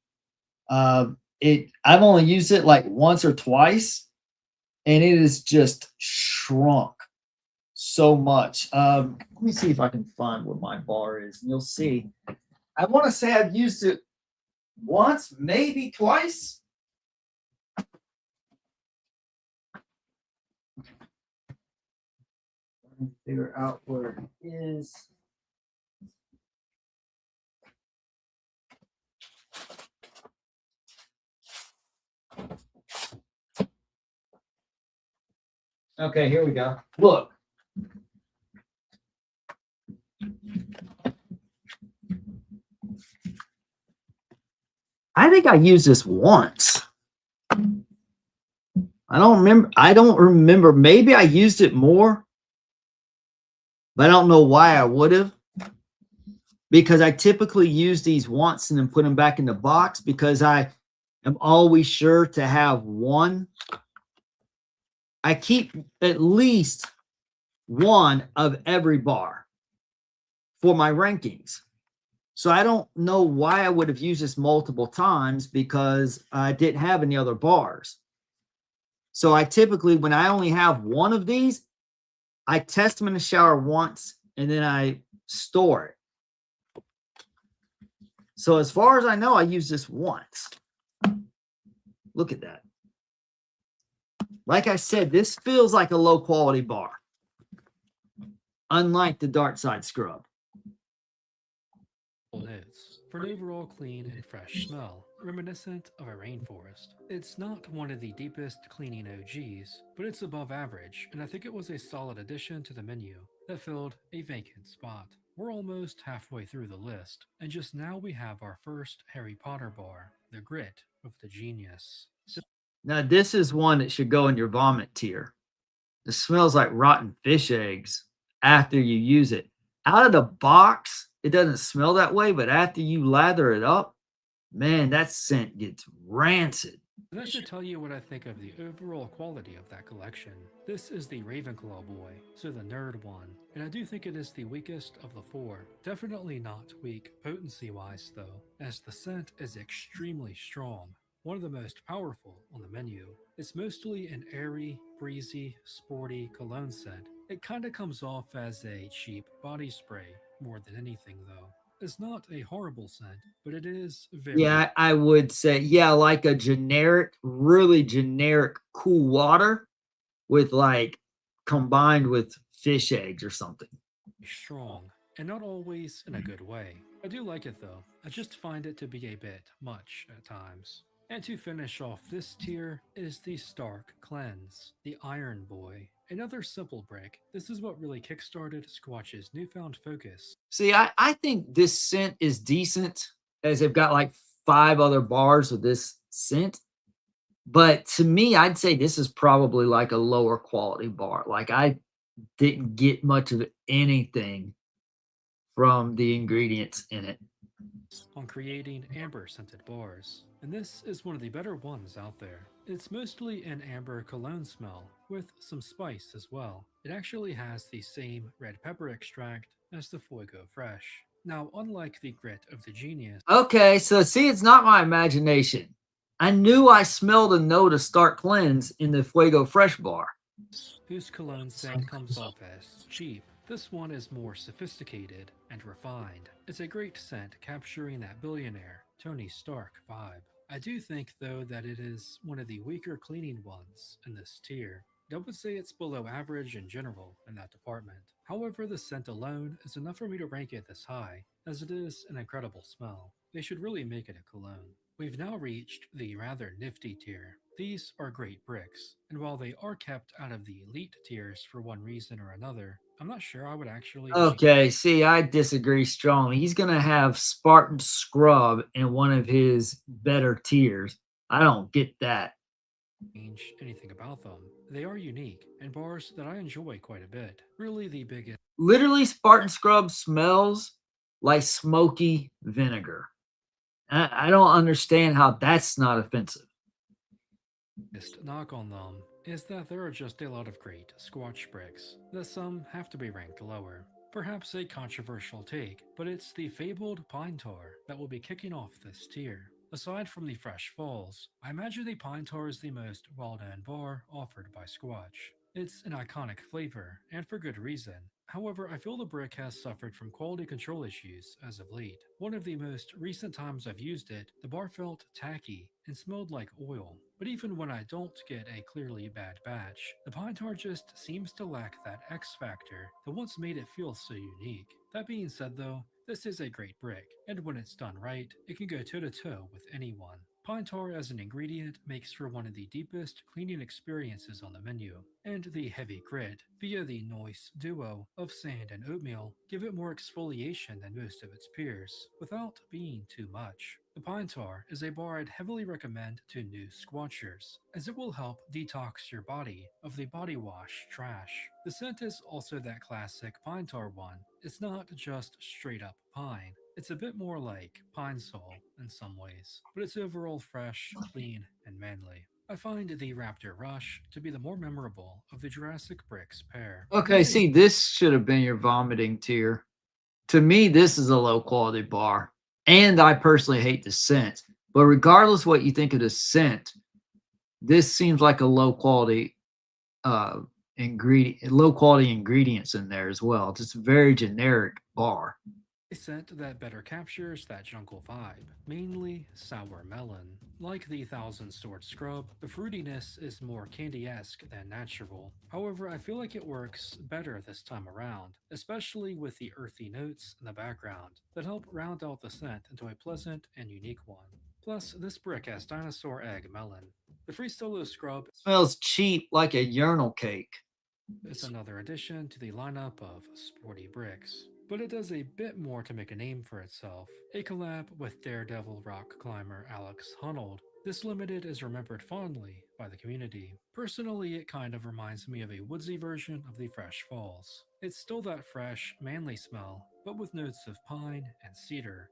S2: It I've only used it like once or twice, and it is just shrunk so much. Let me see if I can find what my bar is, and you'll see. I want to say I've used it once, maybe twice. Let me figure out where it is. Okay, here we go. Look. I think I used this once. I don't remember. Maybe I used it more, but I don't know why I would have. Because I typically use these once and then put them back in the box because I am always sure to have one. I keep at least one of every bar for my rankings. So I don't know why I would have used this multiple times because I didn't have any other bars. So I typically, when I only have one of these, I test them in the shower once and then I store it. So as far as I know, I used this once. Look at that. Like I said, this feels like a low quality bar, unlike the Dark Side Scrub.
S1: Notes for an overall clean and fresh smell, reminiscent of a rainforest. It's not one of the deepest cleaning OGs, but it's above average, and I think it was a solid addition to the menu that filled a vacant spot. We're almost halfway through the list, and just now we have our first Harry Potter bar, the Grit of the Genius.
S2: Now, this is one that should go in your vomit tier. It smells like rotten fish eggs after you use it. Out of the box, it doesn't smell that way, but after you lather it up, man, that scent gets rancid.
S1: And that should tell you what I think of the overall quality of that collection. This is the Ravenclaw boy, so the nerd one, and I do think it is the weakest of the four. Definitely not weak potency wise though, as the scent is extremely strong. One of the most powerful on the menu. It's mostly an airy, breezy, sporty cologne scent. It kinda comes off as a cheap body spray more than anything though. It's not a horrible scent, but it is very
S2: Yeah, I would say, yeah, like a generic, really generic cool water with like combined with fish eggs or something.
S1: strong, and not always in a good way. I do like it though, I just find it to be a bit much at times. And to finish off this tier is the Stark Cleanse, the Iron Boy. Another simple brick, this is what really kickstarted Squatch's newfound focus.
S2: See, I think this scent is decent as they've got like five other bars of this scent. But to me, I'd say this is probably like a lower quality bar. Like I didn't get much of anything from the ingredients in it.
S1: On creating amber scented bars, and this is one of the better ones out there. It's mostly an amber cologne smell, with some spice as well. It actually has the same red pepper extract as the Fuego Fresh. Now, unlike the Grit of the Genius,
S2: Okay, so see, it's not my imagination. I knew I smelled a note of Stark Cleanse in the Fuego Fresh bar.
S1: whose cologne scent comes off as cheap, this one is more sophisticated and refined. It's a great scent capturing that billionaire, Tony Stark vibe. I do think, though, that it is one of the weaker cleaning ones in this tier. I would say it's below average in general in that department. However, the scent alone is enough for me to rank it this high, as it is an incredible smell. They should really make it a cologne. We've now reached the rather nifty tier. These are great bricks, and while they are kept out of the elite tiers for one reason or another, I'm not sure I would actually
S2: Okay, see, I disagree strongly. He's gonna have Spartan Scrub in one of his better tiers. I don't get that.
S1: change anything about them. They are unique, and bars that I enjoy quite a bit. Really, the biggest
S2: Literally, Spartan Scrub smells like smoky vinegar. I don't understand how that's not offensive.
S1: knock on them is that there are just a lot of great Squatch bricks, that some have to be ranked lower. Perhaps a controversial take, but it's the fabled pine tar that will be kicking off this tier. Aside from the Fresh Falls, I imagine the pine tar is the most well-known bar offered by Squatch. It's an iconic flavor, and for good reason. However, I feel the brick has suffered from quality control issues as of late. One of the most recent times I've used it, the bar felt tacky and smelled like oil. But even when I don't get a clearly bad batch, the pine tar just seems to lack that X factor that once made it feel so unique. That being said though, this is a great brick, and when it's done right, it can go toe to toe with anyone. Pine tar as an ingredient makes for one of the deepest cleaning experiences on the menu, and the heavy grit, via the noise duo of sand and oatmeal, give it more exfoliation than most of its peers, without being too much. The pine tar is a bar I'd heavily recommend to new squatchers, as it will help detox your body of the body wash trash. The scent is also that classic pine tar one. It's not just straight up pine. It's a bit more like pine sol in some ways, but it's overall fresh, clean, and manly. I find the Raptor Rush to be the more memorable of the Jurassic Bricks pair. It
S2: Okay,
S1: is a
S2: see, this should have been your vomiting tier. To me, this is a low quality bar. And I personally hate the scent. But regardless what you think of the scent, this seems like a uh low quality ingredients in there as well. Just a very generic bar.
S1: scent that better captures that jungle vibe, mainly sour melon. Like the Thousand Sword Scrub, the fruitiness is more candy-esque than natural. However, I feel like it works better this time around, especially with the earthy notes in the background that help round out the scent into a pleasant and unique one. Plus, this brick has dinosaur egg melon. The Free Solo Scrub
S2: Smells cheap like a urinal cake.
S1: is another addition to the lineup of sporty bricks, but it does a bit more to make a name for itself. A collab with Daredevil rock climber Alex Honnold, this limited is remembered fondly by the community. Personally, it kind of reminds me of a woodsy version of the Fresh Falls. It's still that fresh, manly smell, but with notes of pine and cedar,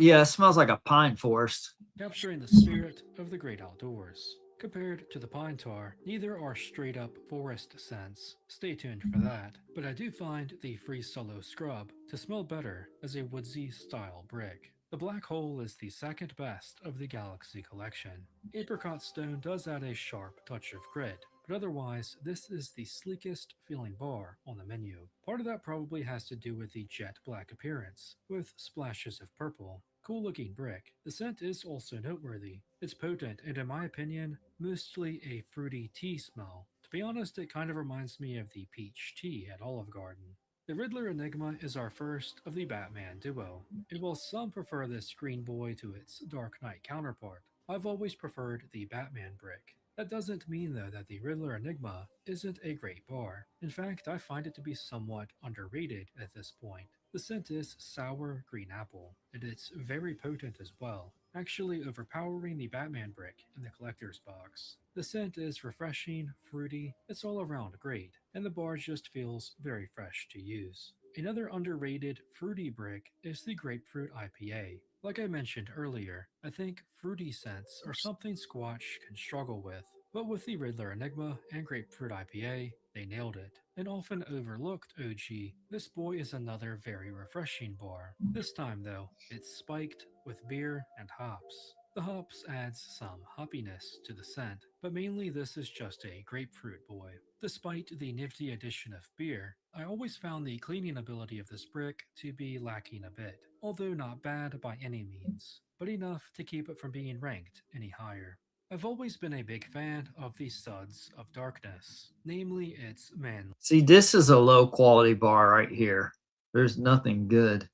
S2: Yeah, it smells like a pine forest.
S1: capturing the spirit of the great outdoors. Compared to the pine tar, neither are straight up forest scents. Stay tuned for that, but I do find the Free Solo Scrub to smell better as a woodsy style brick. The black hole is the second best of the Galaxy collection. Apricot stone does add a sharp touch of grit, but otherwise, this is the sleekest feeling bar on the menu. Part of that probably has to do with the jet black appearance, with splashes of purple. Cool looking brick. The scent is also noteworthy. It's potent and, in my opinion, mostly a fruity tea smell. To be honest, it kind of reminds me of the peach tea at Olive Garden. The Riddler Enigma is our first of the Batman duo, and while some prefer this green boy to its Dark Knight counterpart, I've always preferred the Batman brick. That doesn't mean, though, that the Riddler Enigma isn't a great bar. In fact, I find it to be somewhat underrated at this point. The scent is sour green apple, and it's very potent as well, actually overpowering the Batman brick in the collector's box. The scent is refreshing, fruity, it's all around great, and the bar just feels very fresh to use. Another underrated fruity brick is the Grapefruit IPA. Like I mentioned earlier, I think fruity scents are something Squatch can struggle with, but with the Riddler Enigma and Grapefruit IPA, they nailed it. An often overlooked OG, this boy is another very refreshing bar. This time, though, it's spiked with beer and hops. The hops adds some hoppiness to the scent, but mainly this is just a grapefruit boy. Despite the nifty addition of beer, I always found the cleaning ability of this brick to be lacking a bit, although not bad by any means, but enough to keep it from being ranked any higher. I've always been a big fan of the Suds of Darkness, namely its manly
S2: See, this is a low quality bar right here. There's nothing good.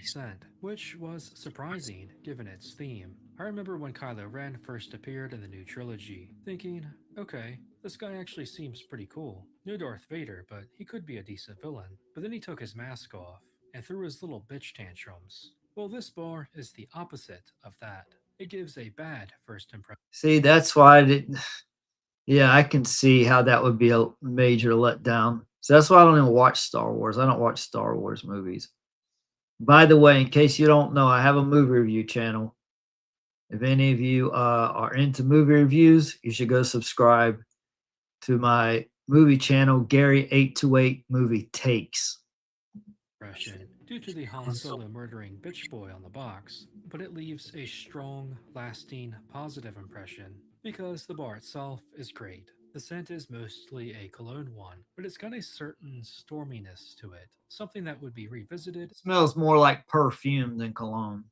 S1: scent, which was surprising given its theme. I remember when Kylo Ren first appeared in the new trilogy, thinking, okay, this guy actually seems pretty cool. No Darth Vader, but he could be a decent villain. But then he took his mask off and threw his little bitch tantrums. Well, this bar is the opposite of that. It gives a bad first impression.
S2: See, that's why I didn't. Yeah, I can see how that would be a major letdown. So that's why I don't even watch Star Wars. I don't watch Star Wars movies. By the way, in case you don't know, I have a movie review channel. If any of you are into movie reviews, you should go subscribe to my movie channel, Gary828 Movie Takes.
S1: Due to the Han Solo murdering bitch boy on the box, but it leaves a strong, lasting, positive impression because the bar itself is great. The scent is mostly a cologne one, but it's got a certain storminess to it, something that would be revisited
S2: It smells more like perfume than cologne.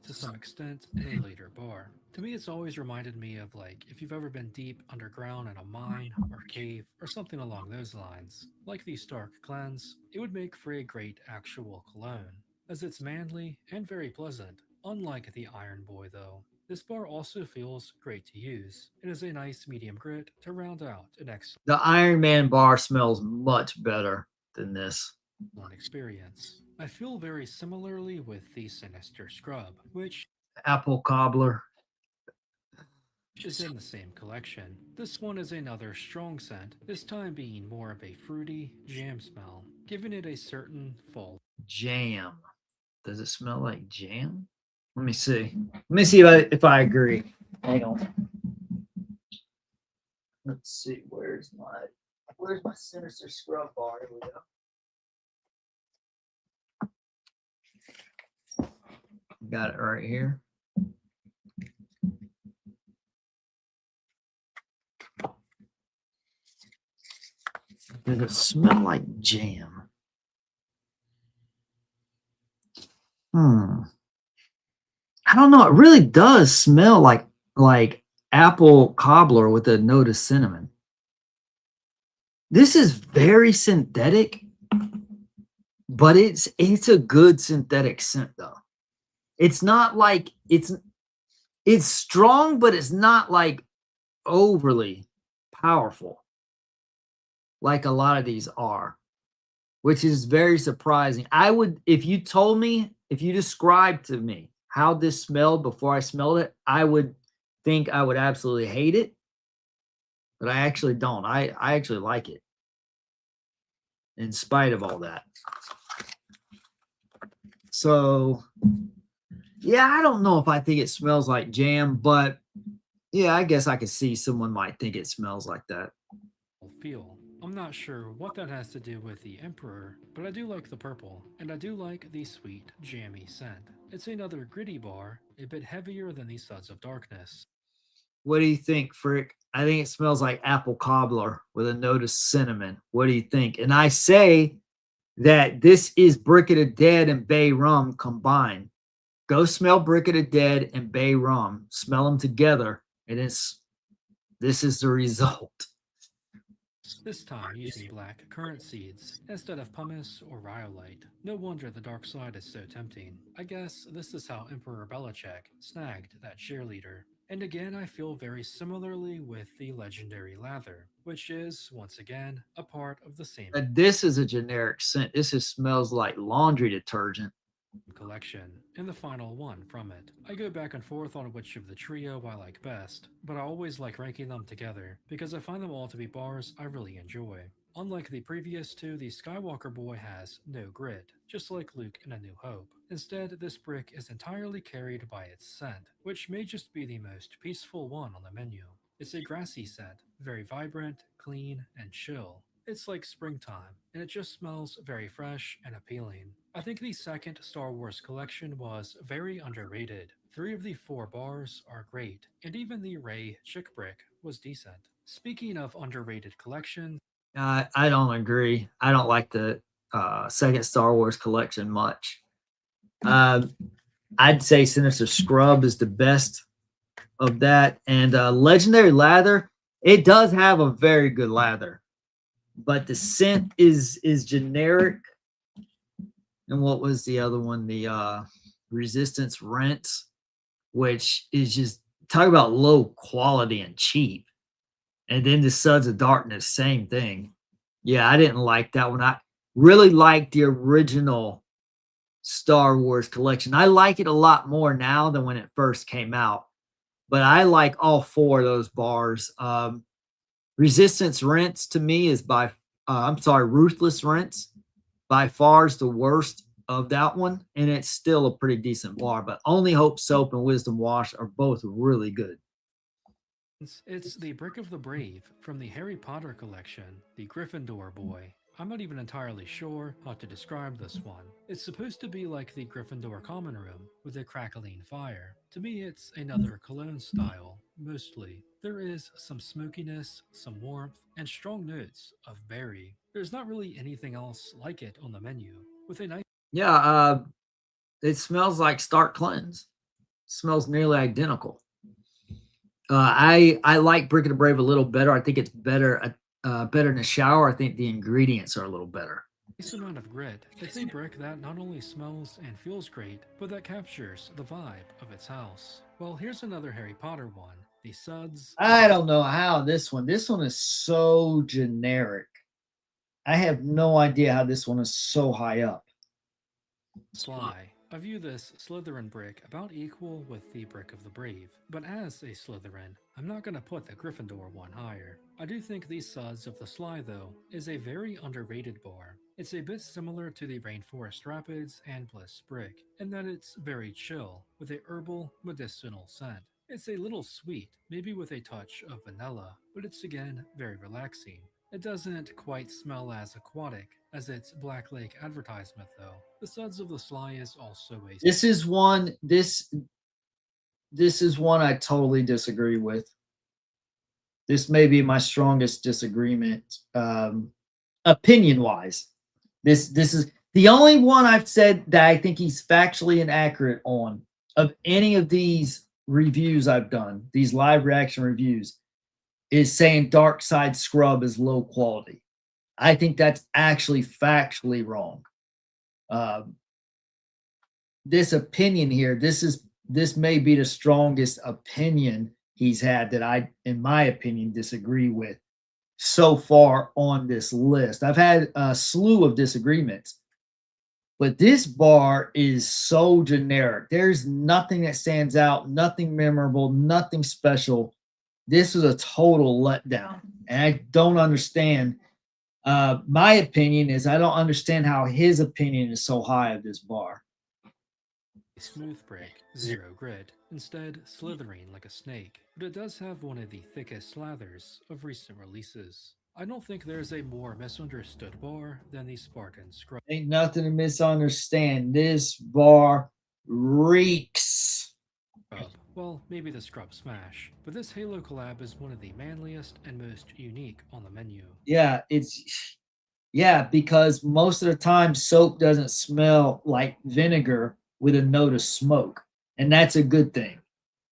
S1: to some extent in a later bar. To me, it's always reminded me of like if you've ever been deep underground in a mine or cave or something along those lines. Like the Stark cleanse, it would make for a great actual cologne, as it's manly and very pleasant. Unlike the Iron Boy, though, this bar also feels great to use. It is a nice medium grit to round out an excellent
S2: The Iron Man bar smells much better than this.
S1: experience. I feel very similarly with the Sinister Scrub, which
S2: Apple cobbler.
S1: is in the same collection. This one is another strong scent, this time being more of a fruity jam smell, giving it a certain fall.
S2: Jam. Does it smell like jam? Let me see. Let me see if I agree. Hang on. Let's see. Where's my Sinister Scrub bar? Here we go. Got it right here. Does it smell like jam? I don't know. It really does smell like apple cobbler with a note of cinnamon. This is very synthetic, but it's a good synthetic scent though. It's not like it's strong, but it's not like overly powerful like a lot of these are, which is very surprising. I would, if you described to me how this smelled before I smelled it, I would think I would absolutely hate it, but I actually don't. I actually like it in spite of all that. So, yeah, I don't know if I think it smells like jam, but yeah, I guess I could see someone might think it smells like that.
S1: Feel. I'm not sure what that has to do with the Emperor, but I do like the purple, and I do like the sweet, jammy scent. It's another gritty bar, a bit heavier than the Suds of Darkness.
S2: What do you think, Frick? I think it smells like apple cobbler with a note of cinnamon. What do you think? And I say that this is Brick of the Dead and Bay Rum combined. Go smell Brick of the Dead and Bay Rum. Smell them together, and this is the result.
S1: This time using black currant seeds instead of pumice or rhyolite. No wonder the dark side is so tempting. I guess this is how Emperor Belichick snagged that cheerleader. And again, I feel very similarly with the legendary lather, which is, once again, a part of the same
S2: This is a generic scent. This just smells like laundry detergent.
S1: collection, and the final one from it. I go back and forth on which of the trio I like best, but I always like ranking them together because I find them all to be bars I really enjoy. Unlike the previous two, the Skywalker Boy has no grit, just like Luke in A New Hope. Instead, this brick is entirely carried by its scent, which may just be the most peaceful one on the menu. It's a grassy scent, very vibrant, clean, and chill. It's like springtime, and it just smells very fresh and appealing. I think the second Star Wars collection was very underrated. 3 of the 4 bars are great, and even the Rey Chick Brick was decent. Speaking of underrated collections,
S2: I don't agree. I don't like the second Star Wars collection much. I'd say Sinister Scrub is the best of that, and Legendary Lather. It does have a very good lather, but the scent is generic. And what was the other one? The Resistance Rents which is just talk about low quality and cheap. And then the Suds of Darkness, same thing. Yeah, I didn't like that one. I really liked the original Star Wars collection. I like it a lot more now than when it first came out. But I like all four of those bars. Resistance Rents to me is Ruthless Rents by far is the worst of that one, and it's still a pretty decent bar. But Only Hope Soap and Wisdom Wash are both really good.
S1: It's the Brick of the Brave from the Harry Potter collection, the Gryffindor boy. I'm not even entirely sure how to describe this one. It's supposed to be like the Gryffindor common room with a crackling fire. To me, it's another cologne style, mostly. There is some smokiness, some warmth, and strong notes of berry. There's not really anything else like it on the menu, with a nice
S2: Yeah, it smells like Start Cleanse. Smells nearly identical. I like Brick of the Brave a little better. I think it's better in the shower. I think the ingredients are a little better.
S1: amount of grit. It's a brick that not only smells and feels great, but that captures the vibe of its house. Well, here's another Harry Potter one. The Suds.
S2: I don't know how this one is so generic. I have no idea how this one is so high up.
S1: Sly. I view this Slytherin brick about equal with the Brick of the Brave, but as a Slytherin, I'm not gonna put the Gryffindor one higher. I do think the Suds of the Sly, though, is a very underrated bar. It's a bit similar to the Rainforest Rapids and Bliss brick, in that it's very chill, with a herbal, medicinal scent. It's a little sweet, maybe with a touch of vanilla, but it's again very relaxing. It doesn't quite smell as aquatic as its Black Lake advertisement, though. The Suds of the Sly is also a
S2: This is one I totally disagree with. This may be my strongest disagreement, opinion wise. This is the only one I've said that I think he's factually inaccurate on of any of these reviews I've done, these live reaction reviews, is saying Dark Side Scrub is low quality. I think that's actually factually wrong. This opinion here, this may be the strongest opinion he's had that I, in my opinion, disagree with so far on this list. I've had a slew of disagreements, but this bar is so generic. There's nothing that stands out, nothing memorable, nothing special. This is a total letdown, and I don't understand. My opinion is I don't understand how his opinion is so high of this bar.
S1: smooth brick, zero grit, instead slithering like a snake, but it does have one of the thickest slathers of recent releases. I don't think there's a more misunderstood bar than the Spartan Scrub.
S2: Ain't nothing to misunderstand. This bar reeks.
S1: Well, maybe the Scrub Smash, but this Halo collab is one of the manliest and most unique on the menu.
S2: Yeah, because most of the time soap doesn't smell like vinegar with a note of smoke, and that's a good thing.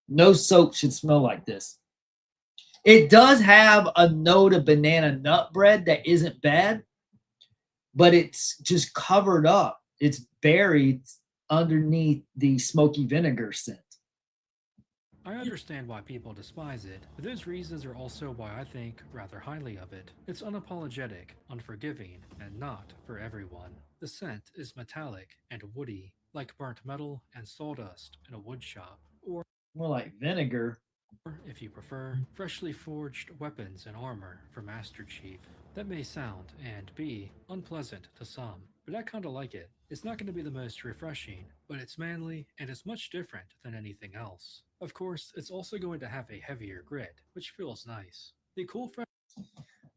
S2: No soap should smell like this. It does have a note of banana nut bread that isn't bad, but it's just covered up. It's buried underneath the smoky vinegar scent.
S1: I understand why people despise it, but those reasons are also why I think rather highly of it. It's unapologetic, unforgiving, and not for everyone. The scent is metallic and woody, like burnt metal and sawdust in a wood shop, or
S2: More like vinegar.
S1: if you prefer, freshly forged weapons and armor for Master Chief. That may sound and be unpleasant to some, but I kinda like it. It's not going to be the most refreshing, but it's manly and it's much different than anything else. Of course, it's also going to have a heavier grit, which feels nice. The cool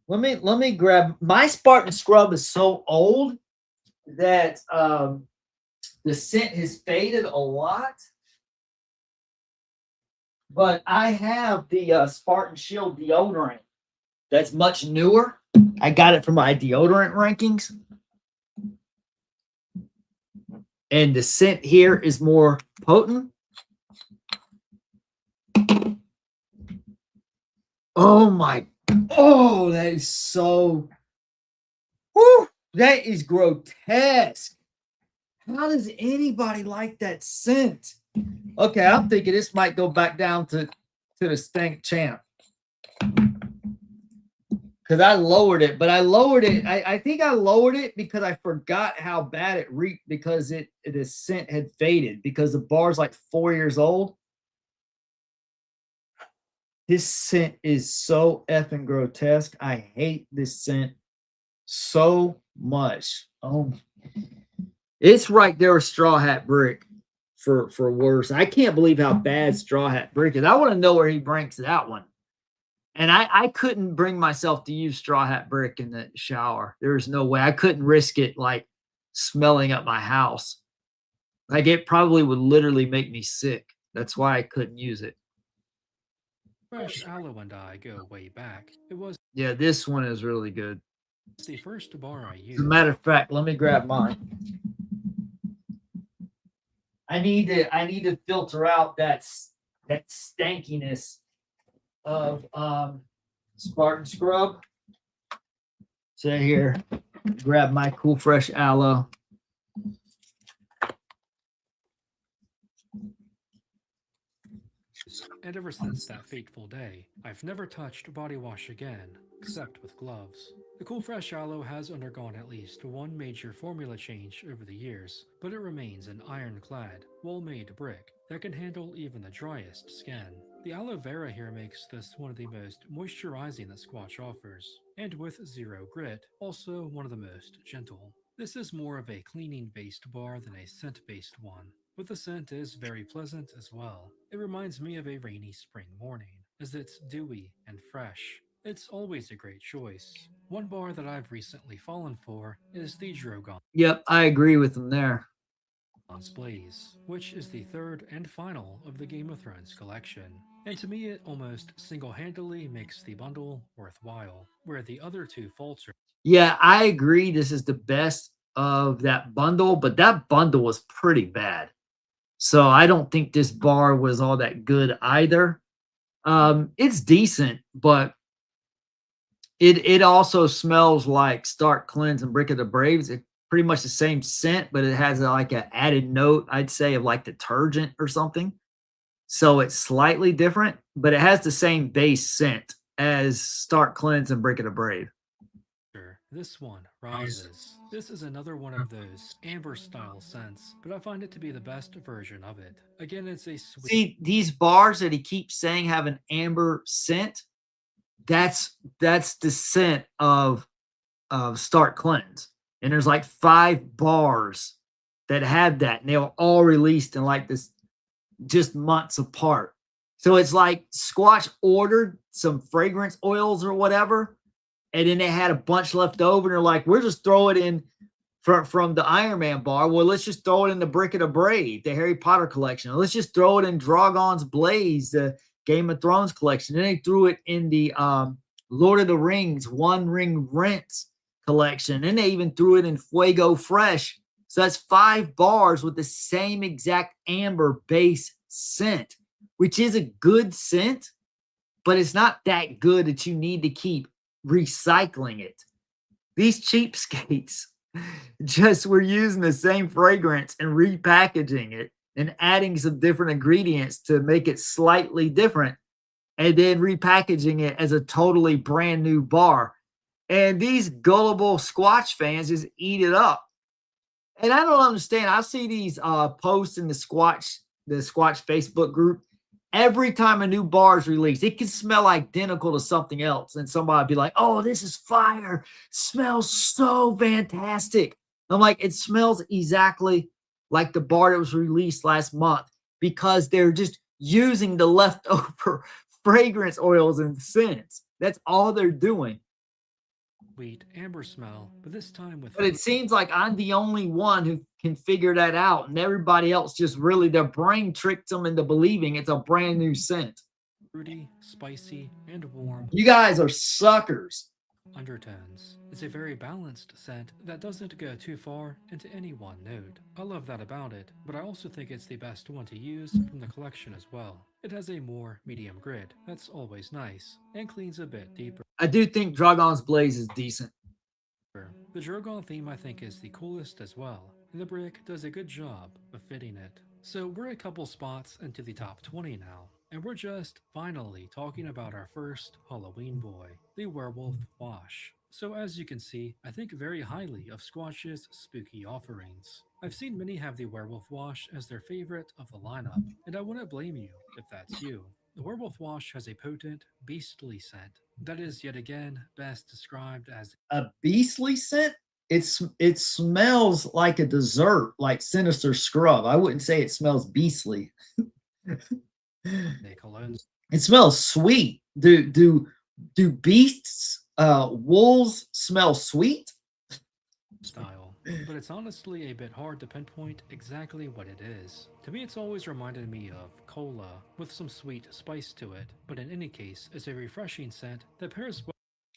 S2: Let me grab my Spartan Scrub is so old that the scent has faded a lot. But I have the Spartan Shield deodorant that's much newer. I got it from my deodorant rankings. And the scent here is more potent. Oh, that is so, whew, that is grotesque. How does anybody like that scent? Okay, I'm thinking this might go back down to the Stank Champ. Because I lowered it, but I lowered it. I think I lowered it because I forgot how bad it reeked because the scent had faded because the bar's like 4 years old. This scent is so effing grotesque. I hate this scent so much. Oh, it's right there with Straw Hat Brick for worse. I can't believe how bad Straw Hat Brick is. I want to know where he ranks that one. And I couldn't bring myself to use Straw Hat Brick in the shower. There's no way. I couldn't risk it like smelling up my house. Like it probably would literally make me sick. That's why I couldn't use it.
S1: Fresh Aloe and I go way back. It was
S2: Yeah, this one is really good.
S1: the first bar I
S2: As a
S1: used.
S2: matter of fact, let me grab mine. I need to filter out that stankiness of Spartan Scrub. So here, grab my Cool Fresh Aloe.
S1: And ever since that fateful day, I've never touched body wash again, except with gloves. The Cool Fresh Aloe has undergone at least one major formula change over the years, but it remains an ironclad, well-made brick that can handle even the driest skin. The aloe vera here makes this one of the most moisturizing that Squatch offers, and with zero grit, also one of the most gentle. This is more of a cleaning-based bar than a scent-based one, but the scent is very pleasant as well. It reminds me of a rainy spring morning, as it's dewy and fresh. It's always a great choice. One bar that I've recently fallen for is the Drogon's
S2: Yep, I agree with them there.
S1: Blaze, which is the third and final of the Game of Thrones collection. And to me, it almost single handedly makes the bundle worthwhile, where the other two falter.
S2: Yeah, I agree. This is the best of that bundle, but that bundle was pretty bad. So I don't think this bar was all that good either. It's decent, but it also smells like Start Cleanse and Brick of the Braves. It's pretty much the same scent, but it has like an added note, I'd say, of like detergent or something. So it's slightly different, but it has the same base scent as Start Cleanse and Brick of the Brave.
S1: This one rises. This is another one of those amber style scents, but I find it to be the best version of it. Again, it's a sweet.
S2: See, these bars that he keeps saying have an amber scent. That's the scent of Start Cleanse. And there's like 5 bars that have that, and they were all released in like this just months apart. So it's like Squatch ordered some fragrance oils or whatever, and then they had a bunch left over, and they're like, we'll just throw it in from the Iron Man bar. Well, let's just throw it in the Brick of the Brave, the Harry Potter collection. Let's just throw it in Drogon's Blaze, the Game of Thrones collection. Then they threw it in the Lord of the Rings One Ring Rinse collection. Then they even threw it in Fuego Fresh. So that's 5 bars with the same exact amber base scent, which is a good scent, but it's not that good that you need to keep recycling it. These cheapskates just were using the same fragrance and repackaging it and adding some different ingredients to make it slightly different, and then repackaging it as a totally brand new bar. And these gullible Squatch fans just eat it up. And I don't understand. I see these posts in the Squatch Facebook group. Every time a new bar is released, it can smell identical to something else. And somebody be like, oh, this is fire. Smells so fantastic. I'm like, it smells exactly like the bar that was released last month because they're just using the leftover fragrance oils and scents. That's all they're doing.
S1: Sweet amber smell, but this time with.
S2: But it seems like I'm the only one who can figure that out, and everybody else just really their brain tricked them into believing it's a brand new scent.
S1: Fruity, spicy, and warm.
S2: You guys are suckers.
S1: Undertones. It's a very balanced scent that doesn't go too far into any one note. I love that about it, but I also think it's the best one to use from the collection as well. It has a more medium grit, that's always nice, and cleans a bit deeper.
S2: I do think Drogon's Blaze is decent.
S1: The Drogon theme I think is the coolest as well, and the brick does a good job of fitting it. So we're a couple spots into the top 20 now, and we're just finally talking about our first Halloween boy, the Werewolf Wash. So as you can see, I think very highly of Squatch's spooky offerings. I've seen many have the Werewolf Wash as their favorite of the lineup, and I wouldn't blame you if that's you. The Werewolf Wash has a potent, beastly scent that is yet again best described as
S2: A beastly scent? It smells like a dessert, like Sinister Scrub. I wouldn't say it smells beastly.
S1: a cologne
S2: It smells sweet. Do beasts wolves smell sweet?
S1: style, but it's honestly a bit hard to pinpoint exactly what it is. To me, it's always reminded me of cola with some sweet spice to it, but in any case, it's a refreshing scent that pairs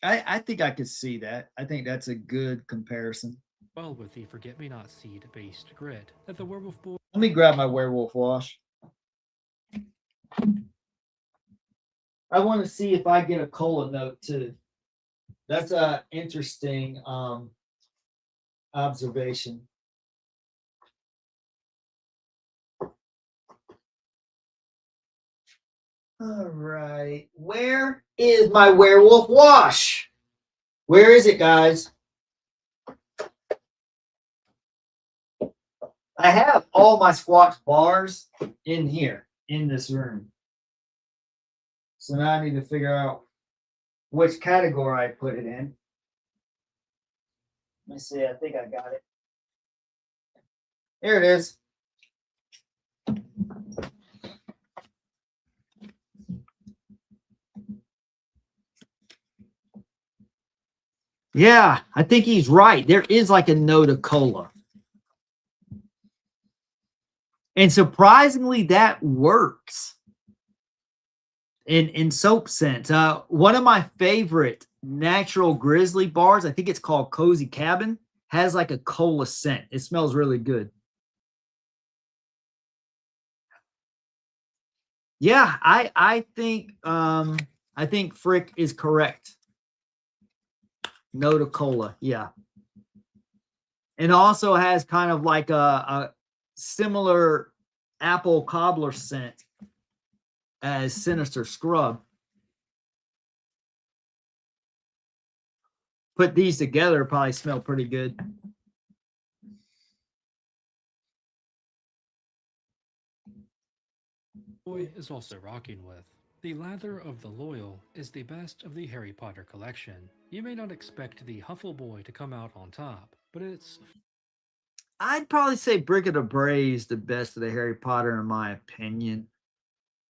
S2: I think I could see that. I think that's a good comparison.
S1: well with the forget me not seed based grit that the werewolf boy
S2: Let me grab my werewolf wash. I want to see if I get a cola note too. That's a interesting observation. All right. Where is my werewolf wash? Where is it, guys? I have all my Squatch bars in here, in this room. So now I need to figure out which category I put it in. Let me see. I think I got it. Here it is. Yeah, I think he's right. There is like a note of cola. And surprisingly, that works in soap scents. One of my favorite natural grizzly bars, I think it's called Cozy Cabin, has like a cola scent. It smells really good. Yeah, I think Frick is correct. Note of cola, yeah. And also has kind of like a similar apple cobbler scent as Sinister Scrub. Put these together, probably smell pretty good.
S1: boy is also rocking with. The Lather of the Loyal is the best of the Harry Potter collection. You may not expect the Huffle Boy to come out on top, but it's
S2: I'd probably say Bricket of Bray is the best of the Harry Potter in my opinion.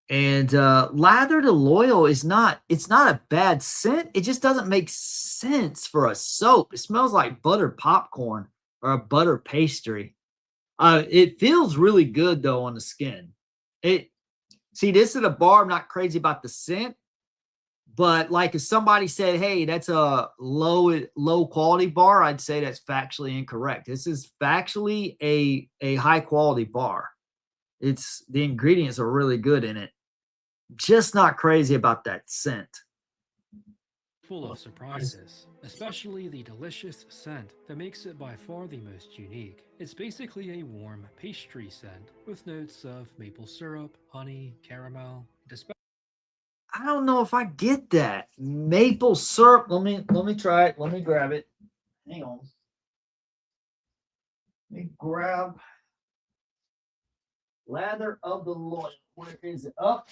S2: And Lather to Loyal is it's not a bad scent. It just doesn't make sense for a soap. It smells like buttered popcorn or a butter pastry. It feels really good though on the skin. This is a bar. I'm not crazy about the scent, but like if somebody said, "Hey, that's a low quality bar," I'd say that's factually incorrect. This is factually a high quality bar. It's the ingredients are really good in it. Just not crazy about that scent.
S1: full of surprises, especially the delicious scent that makes it by far the most unique. It's basically a warm pastry scent with notes of maple syrup, honey, caramel, and
S2: I don't know if I get that maple syrup. Let me try it. Let me grab it. Hang on. Let me grab Lather of the Loyal. Where is it? Up.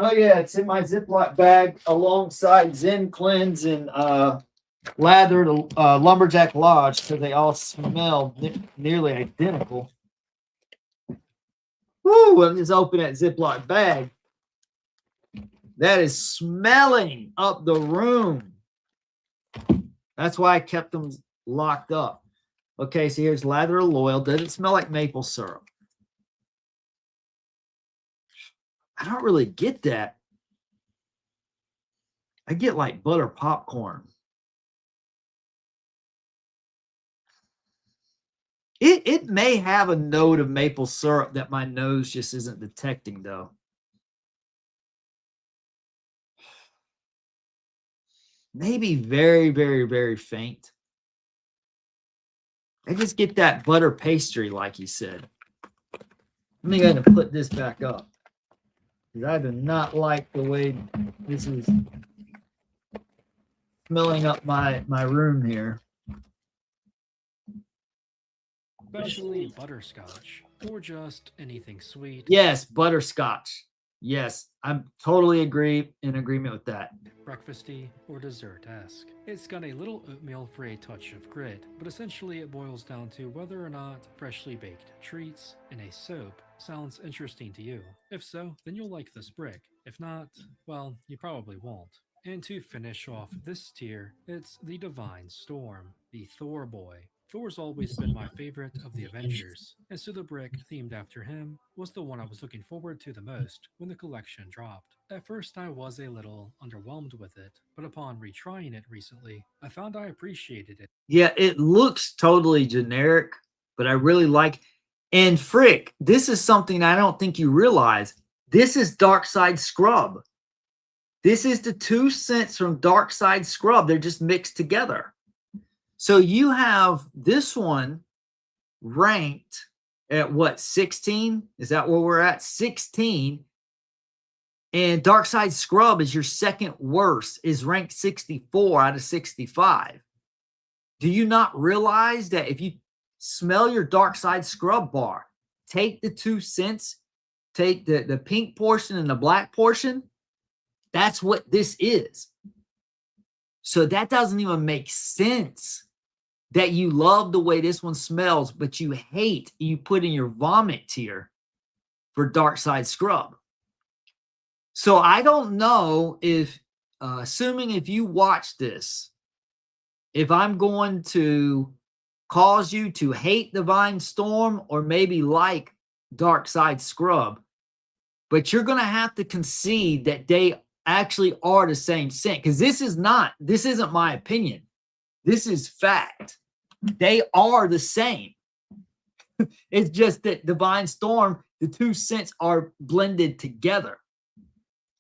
S2: Oh yeah, it's in my Ziploc bag alongside Zen Cleanse and Lather to Lumberjack Lodge because they all smell nearly identical. Woo! Let me just open that Ziploc bag. That is smelling up the room. That's why I kept them locked up. Okay, so here's Lather of Loyal. Does it smell like maple syrup? I don't really get that. I get like butter popcorn. It may have a note of maple syrup that my nose just isn't detecting, though. Maybe very, very, very faint. I just get that butter pastry, like you said. Let me go ahead and put this back up. Because I do not like the way this is smelling up my room here.
S1: Especially butterscotch, or just anything sweet.
S2: Yes, butterscotch. Yes, I'm totally in agreement with that.
S1: Breakfasty, or dessert-esque. It's got a little oatmeal for a touch of grit, but essentially it boils down to whether or not freshly baked treats in a soap sounds interesting to you. If so, then you'll like this brick. If not, well, you probably won't. And to finish off this tier, it's the Divine Storm, the Thor boy. Thor's always been my favorite of the Avengers, and so the brick themed after him was the one I was looking forward to the most when the collection dropped. At first, I was a little underwhelmed with it, but upon retrying it recently, I found I appreciated it.
S2: Yeah, it looks totally generic, but I really like. And Frick, this is something I don't think you realize. This is Dark Side Scrub. This is the 2 cents from Dark Side Scrub. They're just mixed together. So you have this one ranked at what, 16? Is that where we're at? 16. And Dark Side Scrub is your second worst, is ranked 64 out of 65. Do you not realize that if you smell your Dark Side Scrub bar, take the 2 cents, take the pink portion and the black portion, that's what this is. So that doesn't even make sense that you love the way this one smells, but you hate, you put in your vomit tier for Dark Side Scrub. So I don't know if, assuming if you watch this, if I'm going to cause you to hate Divine Storm or maybe like Dark Side Scrub, but you're going to have to concede that they actually are the same scent, because this isn't my opinion. This is fact. They are the same. It's just that Divine Storm, the 2 scents are blended together.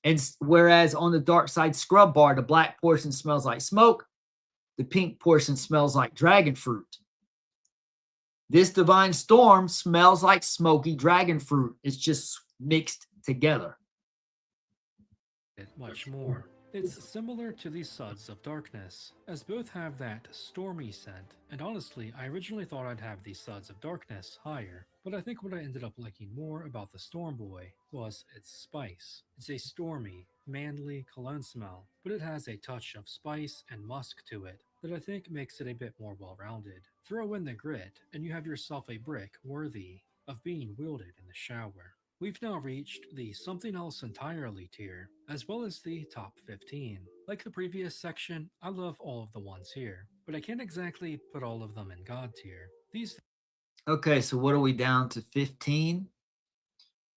S2: And whereas on the Dark Side Scrub bar, the black portion smells like smoke, the pink portion smells like dragon fruit. This Divine Storm smells like smoky dragon fruit. It's just mixed together.
S1: Much more. It's similar to the Suds of Darkness, as both have that stormy scent, and honestly, I originally thought I'd have the Suds of Darkness higher, but I think what I ended up liking more about the Storm Boy was its spice. It's a stormy, manly cologne smell, but it has a touch of spice and musk to it that I think makes it a bit more well-rounded. Throw in the grit, and you have yourself a brick worthy of being wielded in the shower. We've now reached the Something Else Entirely tier, as well as the top 15. Like the previous section, I love all of the ones here, but I can't exactly put all of them in God tier. These
S2: Okay, so what are we down to? 15?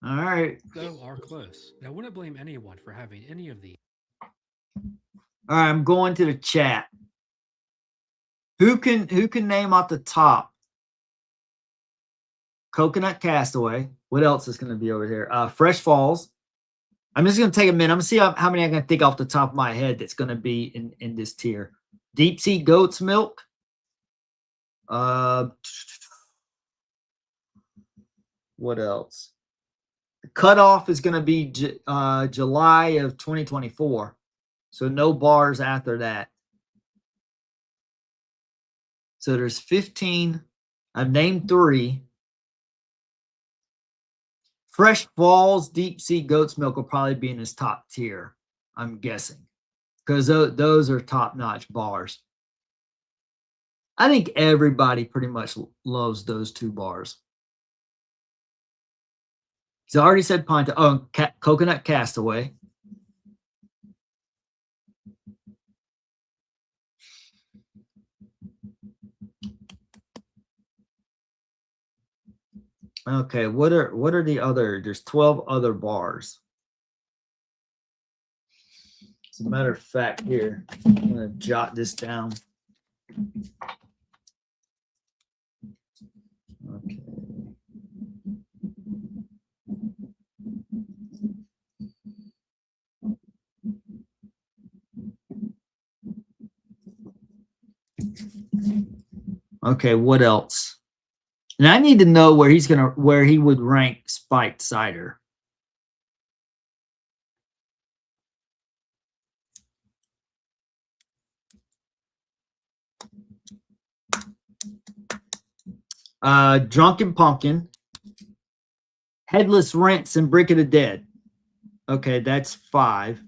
S2: All right.
S1: though are close, and I wouldn't blame anyone for having any of these.
S2: All right, I'm going to the chat. Who can name off the top? Coconut Castaway. What else is going to be over here? Fresh Falls. I'm just going to take a minute. I'm going to see how many I can think off the top of my head that's going to be in this tier. Deep Sea Goat's Milk. What else? The cutoff is going to be July of 2024. So no bars after that. So there's 15. I've named 3. Fresh Falls Deep Sea Goat's Milk will probably be in his top tier, I'm guessing, because those are top-notch bars. I think everybody pretty much loves those 2 bars. He's already said pine. Coconut Castaway. Okay, what are the other? There's 12 other bars. As a matter of fact, here, I'm gonna jot this down. Okay. Okay, what else? And I need to know where he would rank spiked cider. Drunken Pumpkin, Headless Rinse, and Brick of the Dead. Okay, that's 5.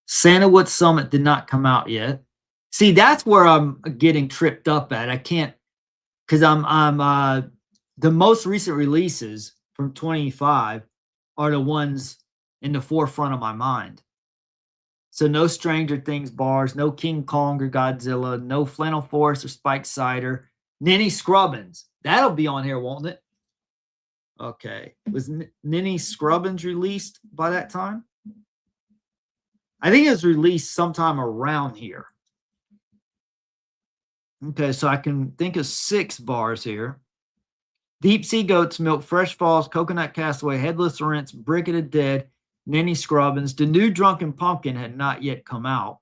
S2: Sandalwood Summit did not come out yet. See, that's where I'm getting tripped up at. I can't, because I'm the most recent releases from 25 are the ones in the forefront of my mind. So no Stranger Things bars, no King Kong or Godzilla, no Flannel Forest or Spiked Cider, Ninny Scrubbins. That'll be on here, won't it? Okay. Was Ninny Scrubbins released by that time? I think it was released sometime around here. Okay, so I can think of 6 bars here. Deep Sea Goat's Milk, Fresh Falls, Coconut Castaway, Headless Rinse, Brick of the Dead, Ninny Scrubbins. The new Drunken Pumpkin had not yet come out.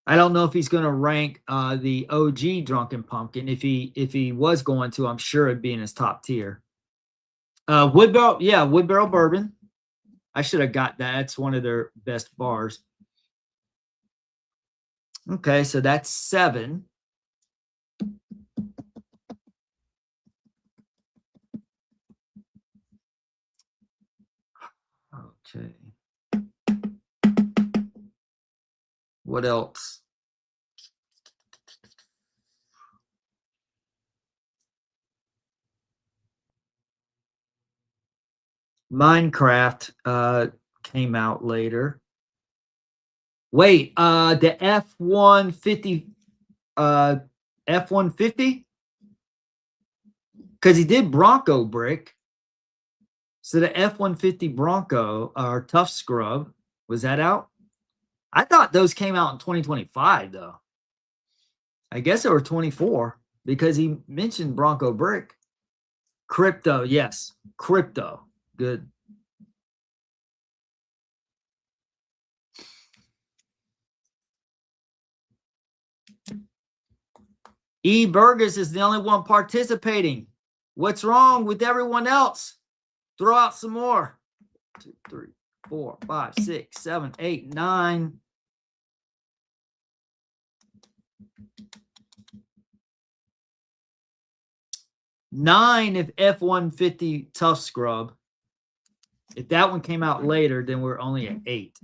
S2: I don't know if he's going to rank the OG Drunken Pumpkin. If he was going to, I'm sure it'd be in his top tier. Wood Barrel Bourbon. I should have got that. It's one of their best bars. Okay, so that's 7. Okay. What else? Minecraft came out later. Wait, the F-150 F-150? Because he did Bronco Brick. So the F-150 Bronco or Tough Scrub, was that out? I thought those came out in 2025, though. I guess they were 24 because he mentioned Bronco Brick. Crypto, yes. Crypto. Good. E. Burgess is the only one participating. What's wrong with everyone else? Throw out some more. 2, 3, 4, 5, 6, 7, 8, 9. Nine if F-150 Tough Scrub. If that one came out later, then we're only at 8.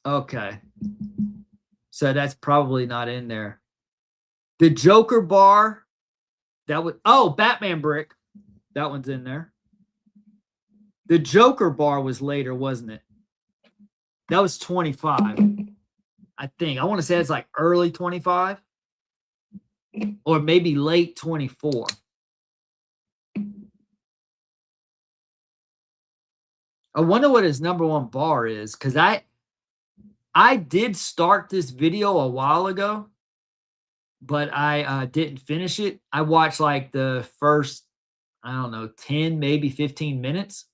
S2: Okay. So that's probably not in there. The Joker bar, that would, Batman Brick. That one's in there. The Joker bar was later, wasn't it? That was 25. I think. I want to say it's like early 25 or maybe late 24. I wonder what his number 1 bar is, because I did start this video a while ago, but I didn't finish it. I watched like the first, I don't know, 10, maybe 15 minutes.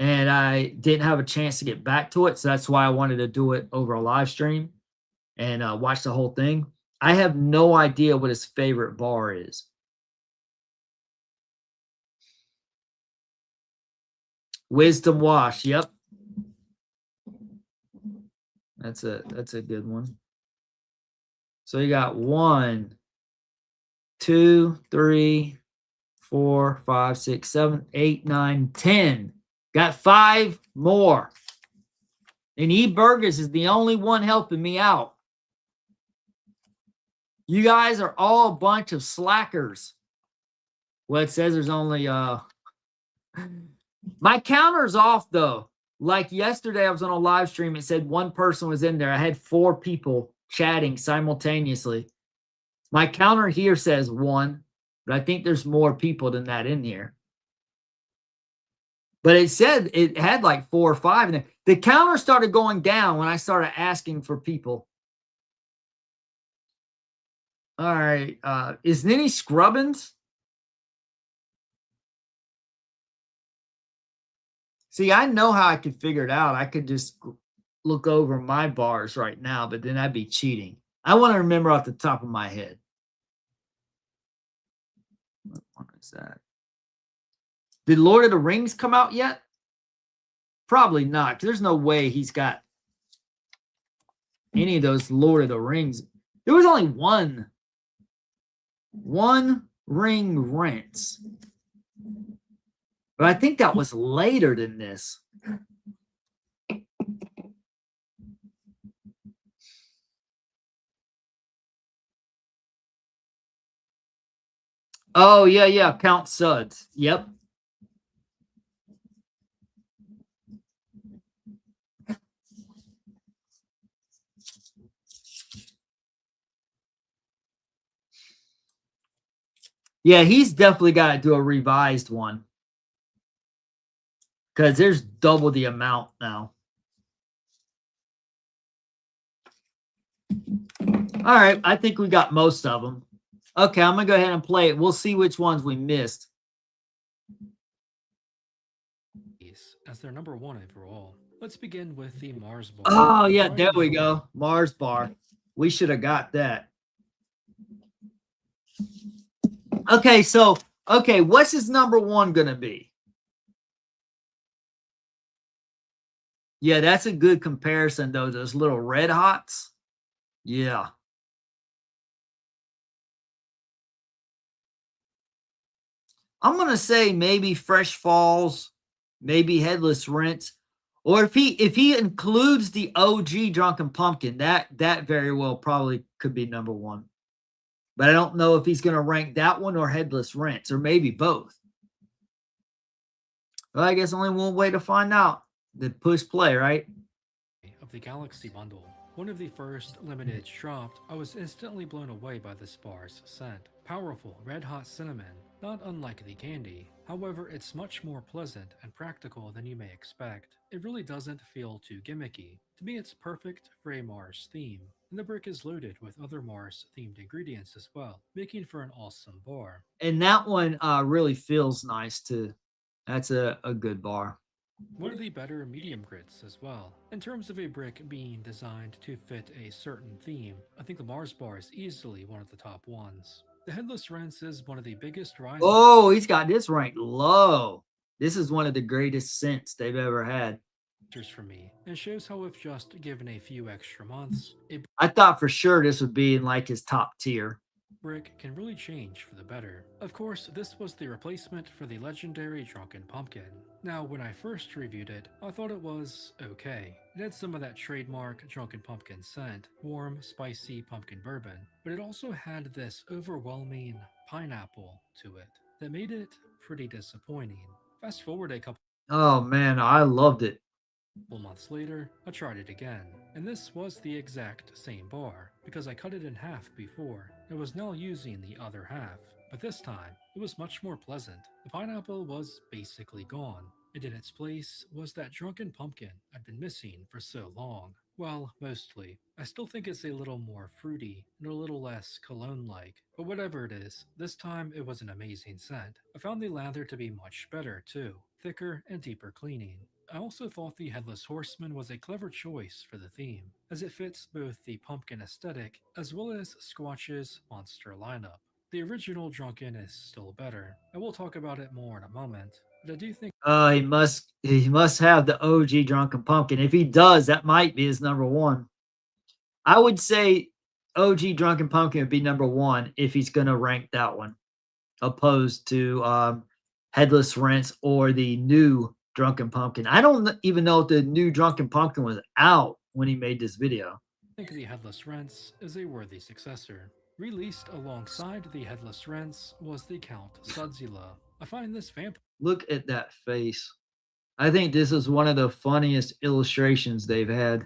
S2: And I didn't have a chance to get back to it. So that's why I wanted to do it over a live stream and watch the whole thing. I have no idea what his favorite bar is. Wisdom Wash. Yep. That's a good one. So you got 1, 2, 3, 4, 5, 6, 7, 8, 9, 10. Got 5 more. And E. Burgess is the only one helping me out. You guys are all a bunch of slackers. Well, it says there's only my counter's off though. Like yesterday, I was on a live stream. It said 1 person was in there. I had 4 people chatting simultaneously. My counter here says 1, but I think there's more people than that in here. But it said it had like 4 or 5 in there. The counter started going down when I started asking for people. All right. Is Ninny Scrubbins? See, I know how I could figure it out. I could just look over my bars right now, but then that'd be cheating. I want to remember off the top of my head. What is that? Did Lord of the Rings come out yet? Probably not. There's no way he's got any of those Lord of the Rings. There was only one ring rents. But I think that was later than this. Oh, yeah. Count Suds. Yep. Yeah, he's definitely got to do a revised one. Because there's double the amount now. All right, I think we got most of them. Okay, I'm going to go ahead and play it. We'll see which ones we missed.
S1: As their number one overall. Let's begin with the Mars bar.
S2: Oh, yeah, there we go. Mars bar. We should have got that. Okay, so, what's his number one going to be? Yeah, that's a good comparison, though. Those little red hots. Yeah. I'm going to say maybe Fresh Falls, maybe Headless Rinse. Or if he includes the OG Drunken Pumpkin, that very well probably could be number one. But I don't know if he's going to rank that one or Headless Rinse, or maybe both. Well, I guess only one way to find out. The push play, right?
S1: Of the Galaxy Bundle. One of the first limited dropped, I was instantly blown away by this bar's scent. Powerful, red-hot cinnamon, not unlike the candy. However, it's much more pleasant and practical than you may expect. It really doesn't feel too gimmicky. To me, it's perfect for a Mars theme. And the brick is loaded with other Mars-themed ingredients as well, making for an awesome bar.
S2: And that one really feels nice too. That's a good bar.
S1: One of the better medium grits as well. In terms of a brick being designed to fit a certain theme, I think the Mars bar is easily one of the top ones. The Headless Rinse is one of the biggest rises.
S2: Oh, he's got this ranked low. This is one of the greatest scents they've ever had.
S1: For me, and shows how if just given a few extra months,
S2: I thought for sure this would be in like his top tier.
S1: brick can really change for the better. Of course, this was the replacement for the legendary Drunken Pumpkin. Now, when I first reviewed it, I thought it was okay. It had some of that trademark Drunken Pumpkin scent, warm, spicy pumpkin bourbon, but it also had this overwhelming pineapple to it that made it pretty disappointing. Fast forward a couple
S2: Oh man, I loved it.
S1: months later, I tried it again, and this was the exact same bar, because I cut it in half before, and was now using the other half. But this time, it was much more pleasant. The pineapple was basically gone, and in its place was that drunken pumpkin I'd been missing for so long. Well, mostly. I still think it's a little more fruity and a little less cologne-like, but whatever it is, this time it was an amazing scent. I found the lather to be much better too, thicker and deeper cleaning. I also thought the Headless Horseman was a clever choice for the theme, as it fits both the pumpkin aesthetic as well as Squatch's monster lineup. The original Drunken is still better. I will talk about it more in a moment, but I do think
S2: He must have the OG Drunken Pumpkin. If he does, that might be his number one. I would say OG Drunken Pumpkin would be number one if he's going to rank that one, opposed to Headless Rinse or the new Drunken Pumpkin. I don't even know if the new Drunken Pumpkin was out when he made this video.
S1: I think the Headless Rinse is a worthy successor. Released alongside the Headless Rinse was the Count Sudzilla. I find this vampire
S2: Look at that face. I think this is one of the funniest illustrations they've had.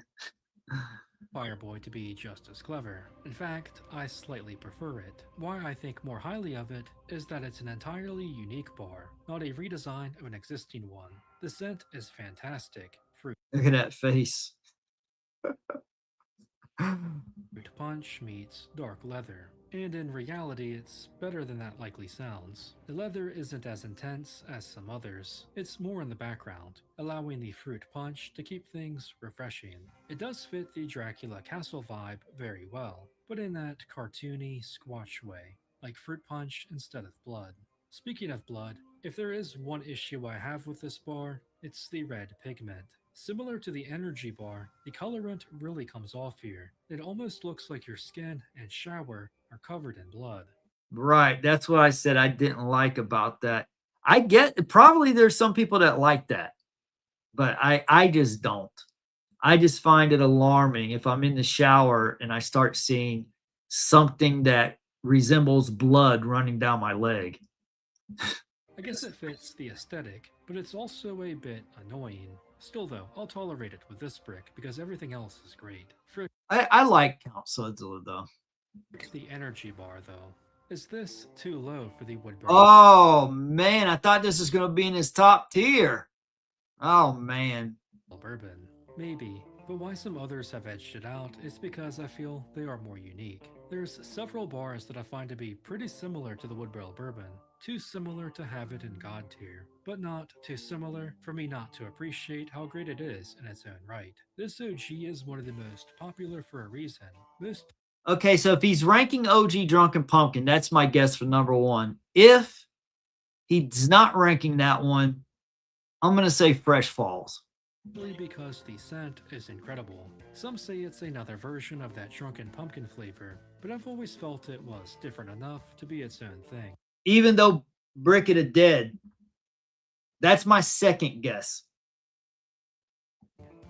S1: Boy to be just as clever. In fact, I slightly prefer it. Why I think more highly of it is that it's an entirely unique bar, not a redesign of an existing one. The scent is fantastic. Fruit
S2: Look at that face.
S1: punch meets dark leather. And in reality, it's better than that likely sounds. The leather isn't as intense as some others, it's more in the background, allowing the fruit punch to keep things refreshing. It does fit the Dracula Castle vibe very well, but in that cartoony, squatch way, like fruit punch instead of blood. Speaking of blood, if there is one issue I have with this bar, it's the red pigment. Similar to the energy bar, the colorant really comes off here. It almost looks like your skin and shower are covered in blood.
S2: Right. That's what I said I didn't like about that. I get probably there's some people that like that, but I just don't. I just find it alarming if I'm in the shower and I start seeing something that resembles blood running down my leg.
S1: I guess it fits the aesthetic, but it's also a bit annoying. Still though, I'll tolerate it with this brick because everything else is great. Frick
S2: I like Count Sudzilla though.
S1: the energy bar though. Is this too low for the Woodburn
S2: Oh man, I thought this was gonna be in his top tier. Oh man.
S1: bourbon? Maybe, but why some others have edged it out is because I feel they are more unique. There's several bars that I find to be pretty similar to the Woodbarrel Bourbon, too similar to have it in God tier, but not too similar for me not to appreciate how great it is in its own right. This OG is one of the most popular for a reason. Most
S2: Okay, so if he's ranking OG Drunken Pumpkin, that's my guess for number one. If he's not ranking that one, I'm gonna say Fresh Falls.
S1: Simply because the scent is incredible. Some say it's another version of that drunken pumpkin flavor, but I've always felt it was different enough to be its own thing.
S2: Even though Brick of the Dead, that's my second guess.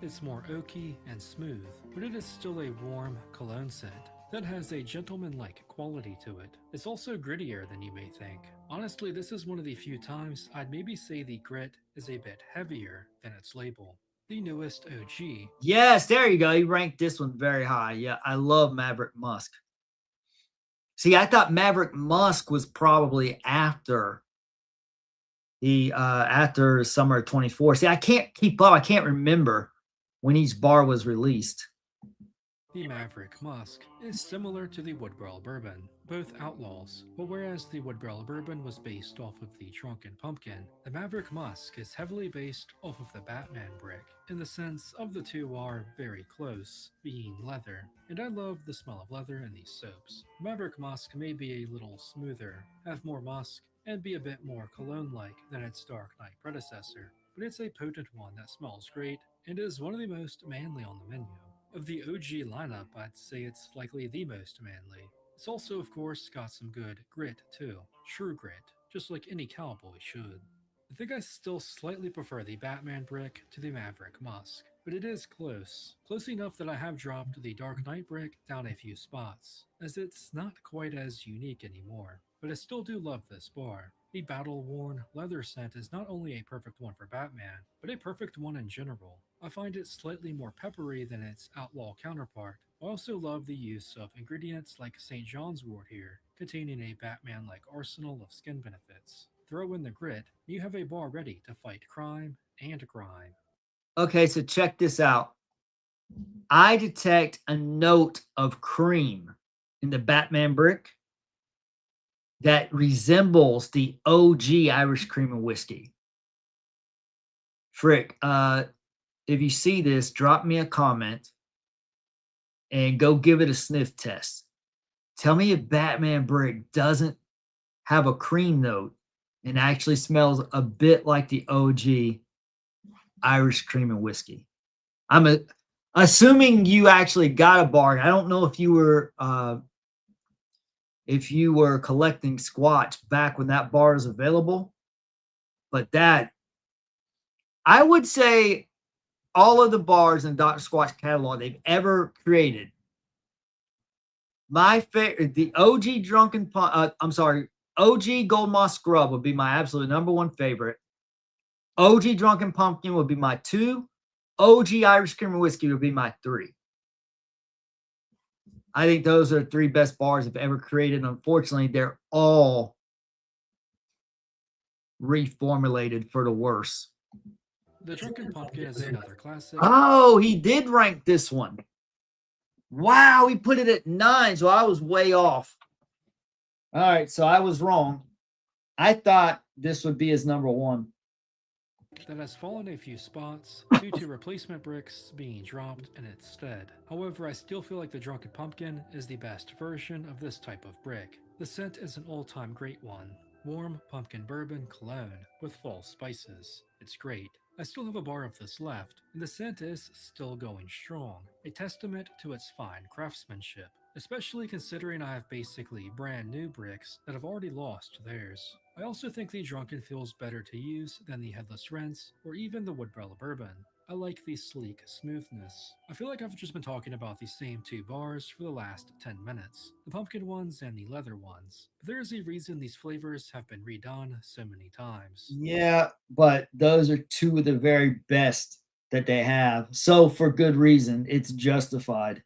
S1: It's more oaky and smooth, but it is still a warm cologne scent that has a gentleman-like quality to it. It's also grittier than you may think. Honestly, this is one of the few times I'd maybe say the grit is a bit heavier than its label. The newest OG.
S2: Yes, there you go. He ranked this one very high. Yeah, I love Maverick Musk. See, I thought Maverick Musk was probably after the after summer 24. See, I can't keep up. I can't remember when each bar was released.
S1: The Maverick Musk is similar to the Woodbarrel Bourbon, both outlaws, but whereas the Woodbarrel Bourbon was based off of the Drunken Pumpkin, the Maverick Musk is heavily based off of the Batman brick, in the sense of the two are very close, being leather, and I love the smell of leather in these soaps. Maverick Musk may be a little smoother, have more musk, and be a bit more cologne-like than its Dark Knight predecessor, but it's a potent one that smells great and is one of the most manly on the menu. Of the OG lineup, I'd say it's likely the most manly. It's also, of course, got some good grit too. True grit, just like any cowboy should. I think I still slightly prefer the Batman brick to the Maverick Musk, but it is close. Close enough that I have dropped the Dark Knight brick down a few spots, as it's not quite as unique anymore. But I still do love this bar. The battle worn leather scent is not only a perfect one for Batman, but a perfect one in general. I find it slightly more peppery than its outlaw counterpart. I also love the use of ingredients like St. John's wort here, containing a Batman like arsenal of skin benefits. Throw in the grit, and you have a bar ready to fight crime and grime.
S2: Okay, so check this out. I detect a note of cream in the Batman brick that resembles the OG Irish cream and whiskey. Frick, if you see this, drop me a comment and go give it a sniff test. Tell me if Batman brick doesn't have a cream note and actually smells a bit like the OG Irish cream and whiskey. Assuming you actually got a bar. I don't know if you were collecting Squatch back when that bar is available, but that I would say all of the bars in Dr. Squatch catalog they've ever created. My favorite, the OG OG Gold Moss Scrub would be my absolute number one favorite. OG Drunken Pumpkin would be my two. OG Irish Cream and Whiskey would be my three. I think those are the three best bars I've ever created. Unfortunately, they're all reformulated for the worse.
S1: The Drunken Pumpkin is another classic.
S2: Oh, he did rank this one. Wow, he put it at 9, so I was way off. All right, so I was wrong. I thought this would be his number one.
S1: That has fallen a few spots due to replacement bricks being dropped in its stead. However, I still feel like the Drunken Pumpkin is the best version of this type of brick. The scent is an all time great one. Warm pumpkin bourbon cologne with fall spices. It's great. I still have a bar of this left, and the scent is still going strong, a testament to its fine craftsmanship, especially considering I have basically brand new bricks that have already lost theirs. I also think the Drunken feels better to use than the Headless Rinse or even the Woodbella Bourbon. I like the sleek smoothness. I feel like I've just been talking about the same two bars for the last 10 minutes, the pumpkin ones and the leather ones. But there is a reason these flavors have been redone so many times.
S2: Yeah, but those are two of the very best that they have. So for good reason, it's justified.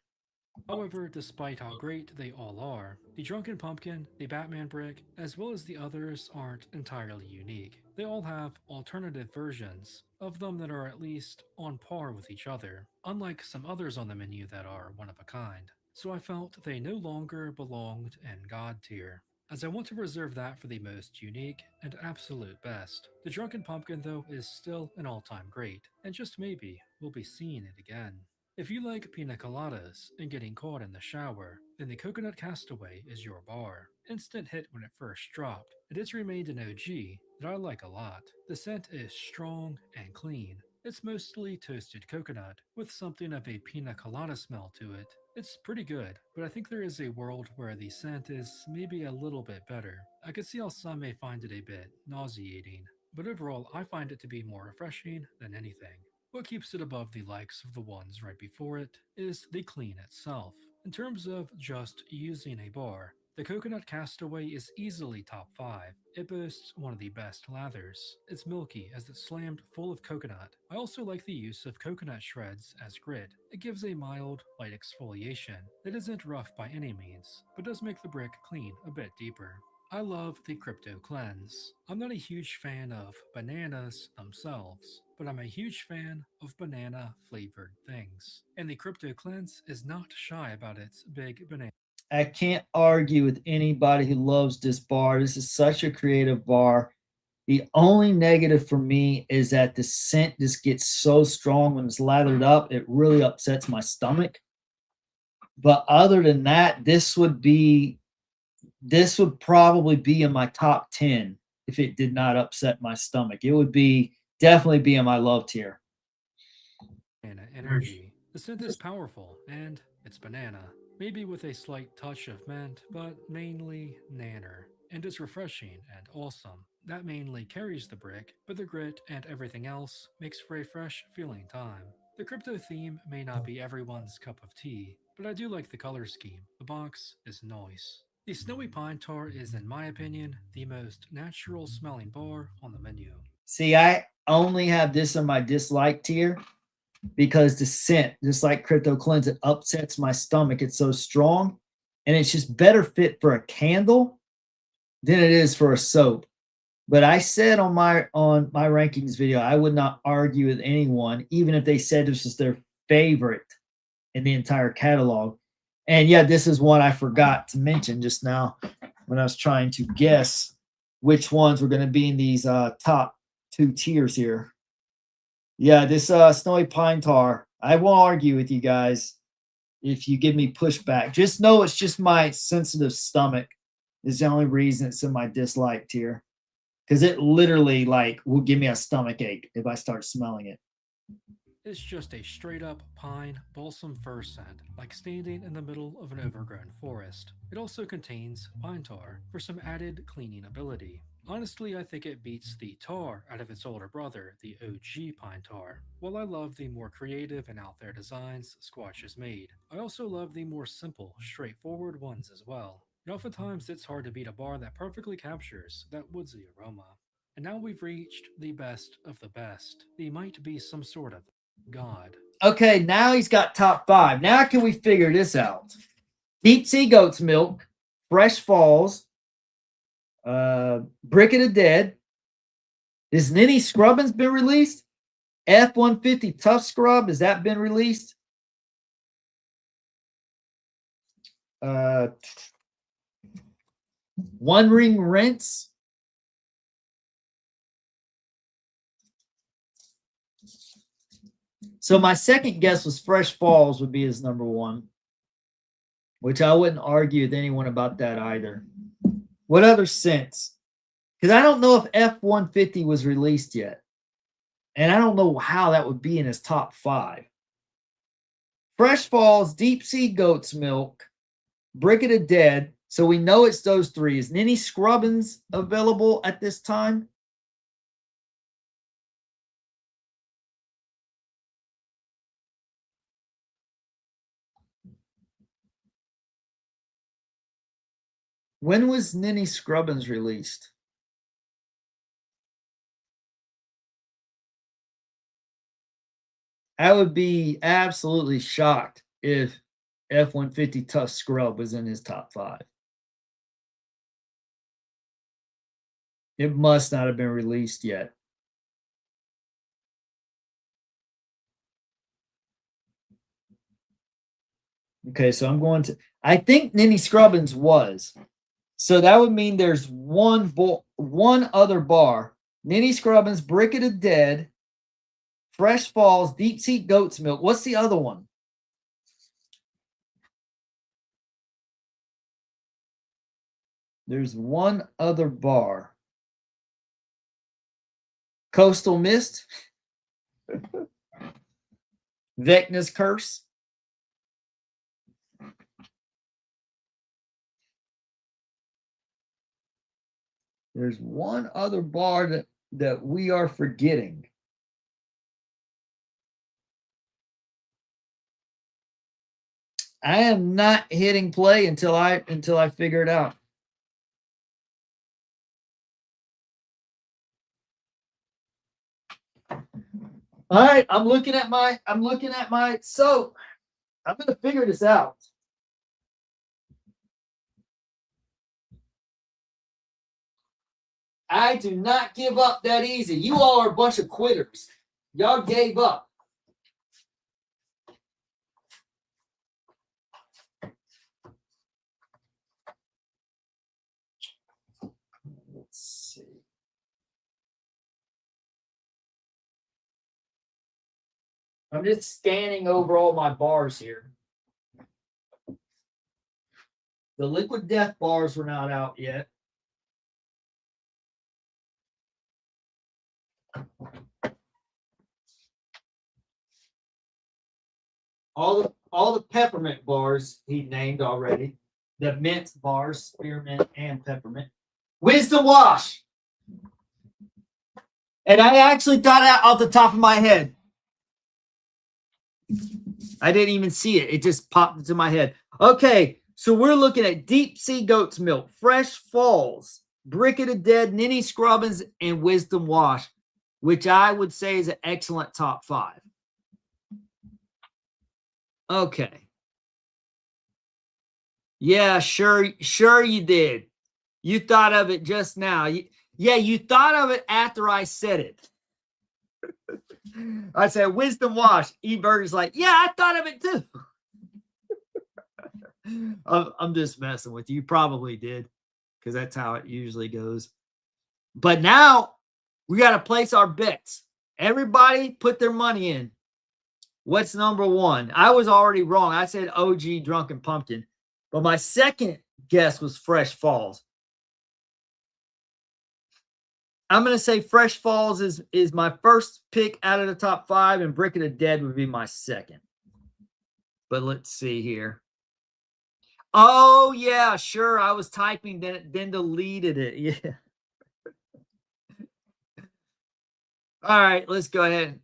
S1: However, despite how great they all are, the Drunken Pumpkin, the Batman Brick, as well as the others aren't entirely unique. They all have alternative versions of them that are at least on par with each other, unlike some others on the menu that are one of a kind. So I felt they no longer belonged in God tier, as I want to reserve that for the most unique and absolute best. The Drunken Pumpkin, though, is still an all time great, and just maybe we'll be seeing it again. If you like pina coladas and getting caught in the shower, then the Coconut Castaway is your bar. Instant hit when it first dropped, and it's remained an OG that I like a lot. The scent is strong and clean. It's mostly toasted coconut with something of a pina colada smell to it. It's pretty good, but I think there is a world where the scent is maybe a little bit better. I could see how some may find it a bit nauseating, but overall I find it to be more refreshing than anything. What keeps it above the likes of the ones right before it is the clean itself. In terms of just using a bar, the Coconut Castaway is easily top 5. It boasts one of the best lathers. It's milky as it's slammed full of coconut. I also like the use of coconut shreds as grit. It gives a mild, light exfoliation that isn't rough by any means, but does make the brick clean a bit deeper. I love the Crypto Cleanse. I'm not a huge fan of bananas themselves, but I'm a huge fan of banana flavored things. And the Crypto Cleanse is not shy about its big banana.
S2: I can't argue with anybody who loves this bar. This is such a creative bar. The only negative for me is that the scent just gets so strong when it's lathered up, it really upsets my stomach. But other than that, this would probably be in my top 10 if it did not upset my stomach. It would be definitely be in my love tier.
S1: Energy. The scent is powerful, and it's banana. Maybe with a slight touch of mint, but mainly nanner. And it's refreshing and awesome. That mainly carries the brick, but the grit and everything else makes for a fresh feeling time. The crypto theme may not be everyone's cup of tea, but I do like the color scheme. The box is nice. The Snowy Pine Tar is, in my opinion, the most natural smelling bar on the menu.
S2: See, I only have this in my dislike tier because the scent, just like Crypto Cleanse, it upsets my stomach. It's so strong, and it's just better fit for a candle than it is for a soap. But I said on my rankings video, I would not argue with anyone, even if they said this was their favorite in the entire catalog. And yeah, this is one I forgot to mention just now when I was trying to guess which ones were going to be in these top two tiers here. Yeah, this Snowy Pine Tar, I won't argue with you guys if you give me pushback. Just know it's just my sensitive stomach is the only reason it's in my dislike tier. Because it literally like will give me a stomach ache if I start smelling it.
S1: It's just a straight up pine balsam fir scent, like standing in the middle of an overgrown forest. It also contains pine tar for some added cleaning ability. Honestly, I think it beats the tar out of its older brother, the OG pine tar. While I love the more creative and out there designs Squatch has made, I also love the more simple, straightforward ones as well. And oftentimes it's hard to beat a bar that perfectly captures that woodsy aroma. And now we've reached the best of the best. The might be some sort of God.
S2: Okay, now he's got top five. Now can we figure this out? Deep Sea Goat's Milk, Fresh Falls, Brick of the Dead. Has Ninny Scrubbins been released? F-150 Tough Scrub, has that been released? Uh, One ring rinse. So my second guess was Fresh Falls would be his number one, which I wouldn't argue with anyone about that either. What other scents? Because I don't know if F-150 was released yet. And I don't know how that would be in his top five. Fresh Falls, Deep Sea Goat's Milk, Brick of the Dead. So we know it's those three. Is Ninny Scrubbins available at this time? When was Ninny Scrubbins released? I would be absolutely shocked if F-150 Tough Scrub was in his top five. It must not have been released yet. Okay, so I'm going to. I think Ninny Scrubbins was. So that would mean there's one other bar. Ninny Scrubbins, Brick of the Dead, Fresh Falls, Deep Sea Goat's Milk. What's the other one? There's one other bar. Coastal Mist, Vecna's Curse. There's one other bar that we are forgetting. I am not hitting play until I figure it out. All right, I'm looking at my so I'm gonna figure this out. I do not give up that easy. You all are a bunch of quitters. Y'all gave up. Let's see. I'm just scanning over all my bars here. The Liquid Death bars were not out yet. All the peppermint bars he named already. The mint bars, spearmint and peppermint. Wisdom Wash. And I actually thought that off the top of my head. I didn't even see it. It just popped into my head. Okay, so we're looking at Deep Sea Goat's Milk, Fresh Falls, Brick of the Dead, Ninny Scrubbins, and Wisdom Wash, which I would say is an excellent top five. Okay. Yeah, sure you did. You thought of it just now. You thought of it after I said it. I said Wisdom Wash. E-Burger's like, yeah, I thought of it too. I'm just messing with you. You probably did, because that's how it usually goes. But now we got to place our bets. Everybody put their money in. What's number one? I was already wrong. I said OG Drunken Pumpkin. But my second guess was Fresh Falls. I'm going to say Fresh Falls is my first pick out of the top five, and Brick of the Dead would be my second. But let's see here. Oh, yeah, sure. I was typing, then deleted it. Yeah. All right, let's go ahead.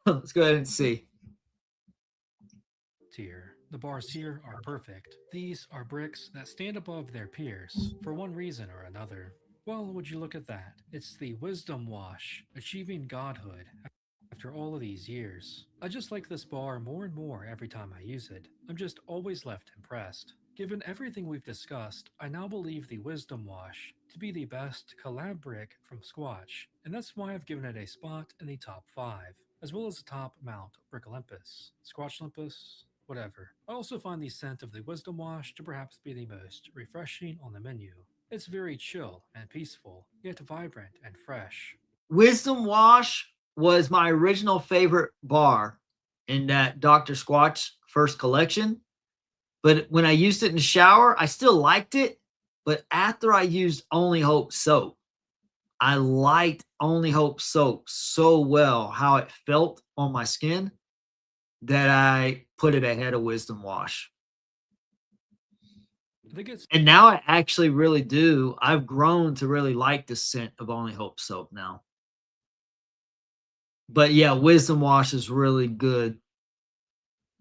S2: Let's go ahead and see.
S1: Tier. The bars here are perfect. These are bricks that stand above their peers for one reason or another. Well, would you look at that? It's the Wisdom Wash, achieving godhood after all of these years. I just like this bar more and more every time I use it. I'm just always left impressed. Given everything we've discussed, I now believe the Wisdom Wash to be the best collab brick from Squatch, and that's why I've given it a spot in the top 5, as well as the top Mount Brick Olympus, Squatch Olympus, whatever. I also find the scent of the Wisdom Wash to perhaps be the most refreshing on the menu. It's very chill and peaceful, yet vibrant and fresh.
S2: Wisdom Wash was my original favorite bar in that Dr. Squatch first collection. But when I used it in the shower, I still liked it. But after I used Only Hope soap, I liked Only Hope soap so well, how it felt on my skin, that I put it ahead of Wisdom Wash.
S1: They get
S2: And now I actually really do. I've grown to really like the scent of Only Hope soap now. But yeah, Wisdom Wash is really good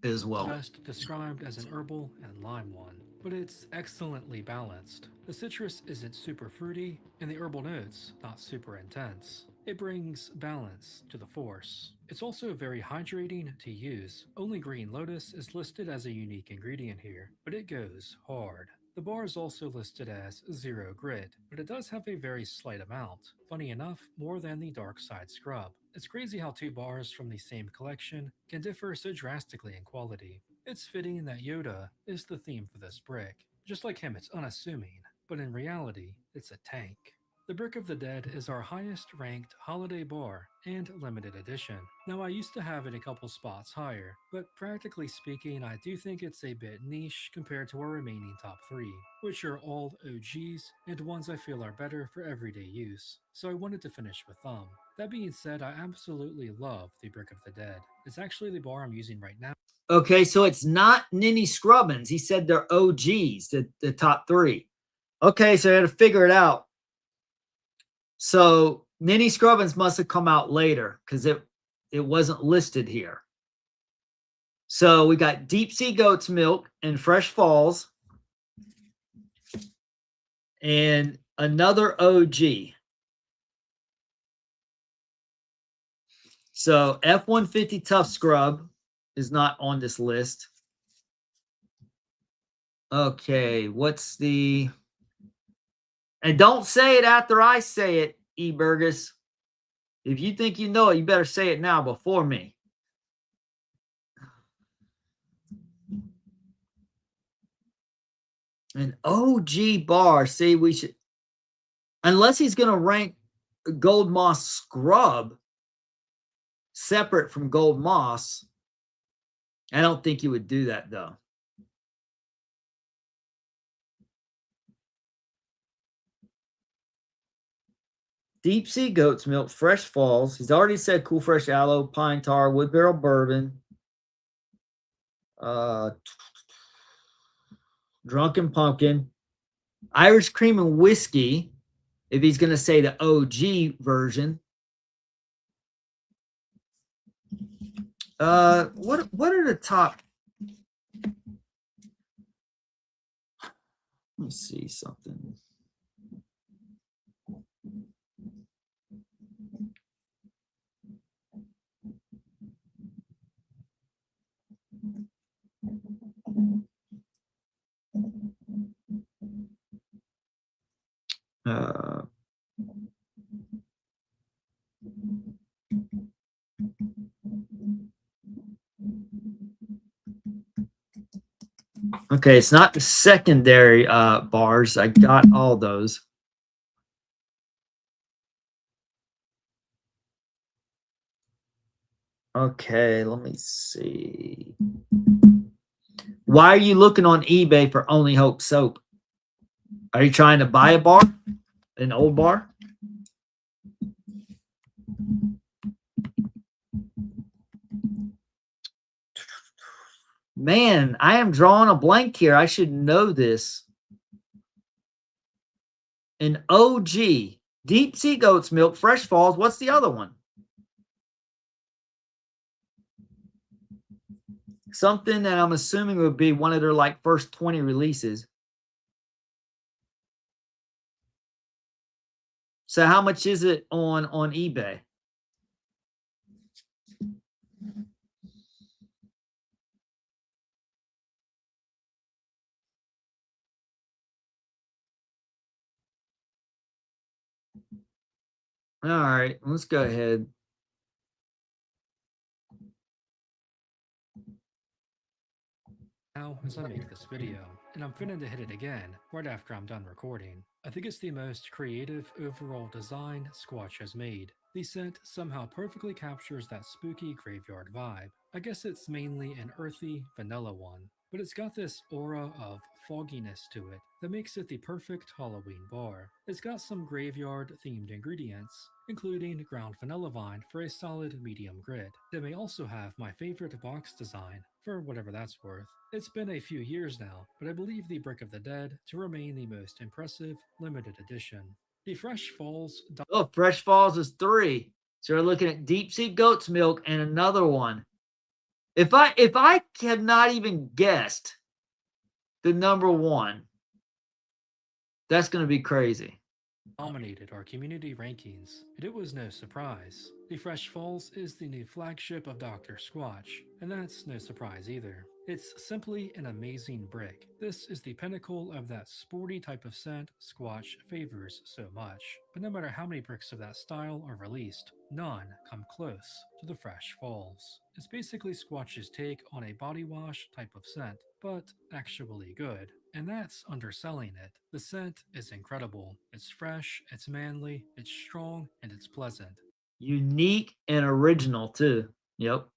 S2: as well.
S1: best described as an herbal and lime one, but it's excellently balanced. The citrus isn't super fruity, and the herbal notes not super intense. It brings balance to the force. It's also very hydrating to use. Only green lotus is listed as a unique ingredient here, but it goes hard. The bar is also listed as zero grit, but it does have a very slight amount. Funny enough, more than the dark side scrub. It's crazy how two bars from the same collection can differ so drastically in quality. It's fitting that Yoda is the theme for this brick. Just like him, it's unassuming, but in reality, it's a tank. The Brick of the Dead is our highest ranked holiday bar and limited edition. Now, I used to have it a couple spots higher, but practically speaking, I do think it's a bit niche compared to our remaining top three, which are all OGs and ones I feel are better for everyday use. So I wanted to finish with them. That being said, I absolutely love the Brick of the Dead. It's actually the bar I'm using right now.
S2: Okay, so it's not Ninny Scrubbins. He said they're OGs, the top three. Okay, so I had to figure it out. So Ninny Scrubbins must have come out later because it wasn't listed here. So we got Deep Sea Goat's Milk and Fresh Falls, and another OG. So F-150 Tough Scrub is not on this list. Okay, what's the... And don't say it after I say it, E. Burgess. If you think you know it, you better say it now before me. An OG bar. See, we should... Unless he's going to rank Gold Moss Scrub separate from Gold Moss. I don't think you would do that, though. Deep Sea Goat's Milk, Fresh Falls. He's already said Cool Fresh Aloe, Pine Tar, Wood Barrel Bourbon. Drunken Pumpkin. Irish Cream and Whiskey, if he's going to say the OG version. What are the top? Let me see something. Okay, it's not the secondary bars. I got all those. Okay, let me see. Why are you looking on eBay for Only Hope soap? Are you trying to buy a bar? An old bar? Man, I am drawing a blank here. I should know this. An OG. Deep Sea Goat's Milk, Fresh Falls. What's the other one? Something that I'm assuming would be one of their like first 20 releases. So how much is it on eBay? All right, let's go ahead.
S1: now as I make this video, and I'm finna to hit it again right after I'm done recording. I think it's the most creative overall design Squatch has made. The scent somehow perfectly captures that spooky graveyard vibe. I guess it's mainly an earthy, vanilla one, but it's got this aura of fogginess to it that makes it the perfect Halloween bar. It's got some graveyard themed ingredients, including ground vanilla vine for a solid medium grit. It may also have my favorite box design, for whatever that's worth. It's been a few years now, but I believe the Brick of the Dead to remain the most impressive limited edition. The Fresh Falls.
S2: Oh, Fresh Falls is 3. So we're looking at deep sea goat's milk and another one. If I have not even guessed the number 1, that's going to be crazy.
S1: Dominated our community rankings, and it was no surprise. The Fresh Falls is the new flagship of Dr. Squatch, and that's no surprise either. It's simply an amazing brick. This is the pinnacle of that sporty type of scent Squatch favors so much. But no matter how many bricks of that style are released, none come close to the Fresh Falls. It's basically Squatch's take on a body wash type of scent, but actually good. And that's underselling it. The scent is incredible. It's fresh, it's manly, it's strong, and it's pleasant.
S2: Unique and original too. Yep.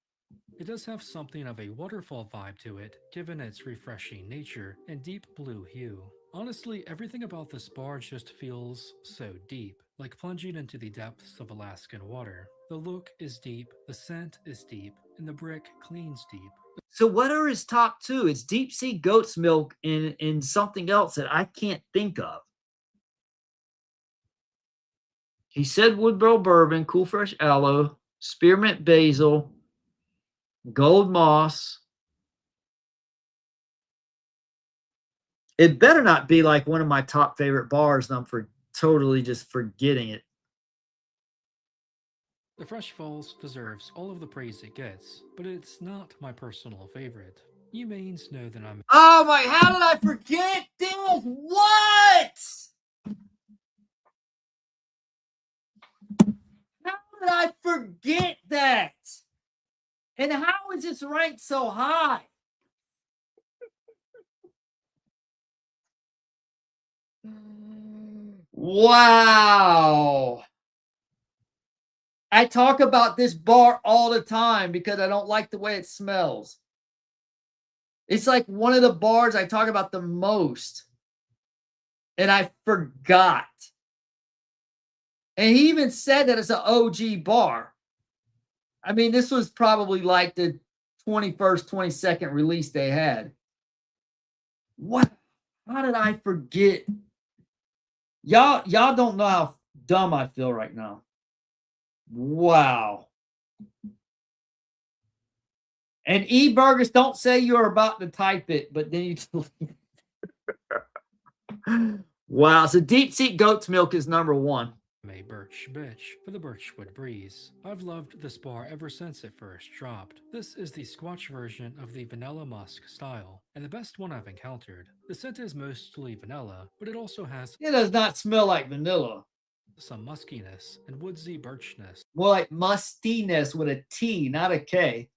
S1: It does have something of a waterfall vibe to it, given its refreshing nature and deep blue hue. Honestly, everything about this bar just feels so deep, like plunging into the depths of Alaskan water. The look is deep, the scent is deep, and the brick cleans deep.
S2: So what are his top 2? It's deep sea goat's milk and something else that I can't think of. He said Woodrow bourbon, cool fresh aloe, spearmint basil, gold moss. It better not be like one of my top favorite bars, and I'm totally just forgetting it.
S1: The Fresh Falls deserves all of the praise it gets, but it's not my personal favorite. You mains know that I'm.
S2: Oh my, how did I forget this? What? How did I forget that? And how is this ranked so high? Wow. I talk about this bar all the time because I don't like the way it smells. It's like one of the bars I talk about the most. And I forgot. And he even said that it's an OG bar. I mean, this was probably like the 21st, 22nd release they had. What? How did I forget? Y'all don't know how dumb I feel right now. Wow. And E-Burgers, don't say you're about to type it, but then you delete it. Wow. So deep sea goat's milk is number 1.
S1: A birch bitch for the Birchwood Breeze. I've loved this bar ever since it first dropped. This is the Squatch version of the vanilla musk style, and the best one I've encountered. The scent is mostly vanilla, but it also has
S2: It does not smell like vanilla.
S1: some muskiness and woodsy birchness.
S2: More like mustiness with a T, not a K.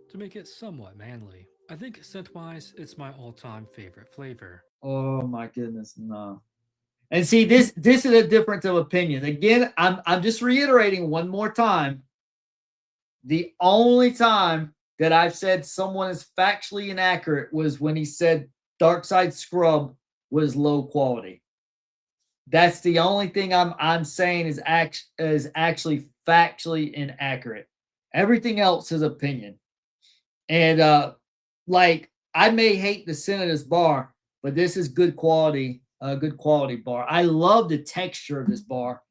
S1: To make it somewhat manly. I think scent-wise, it's my all-time favorite flavor.
S2: Oh my goodness, no. And see, this is a difference of opinion. Again, I'm just reiterating one more time. The only time that I've said someone is factually inaccurate was when he said Dark Side Scrub was low quality. That's the only thing I'm saying is actually factually inaccurate. Everything else is opinion. And like I may hate the scent of this bar, but this is good quality. A good quality bar. I love the texture of this bar.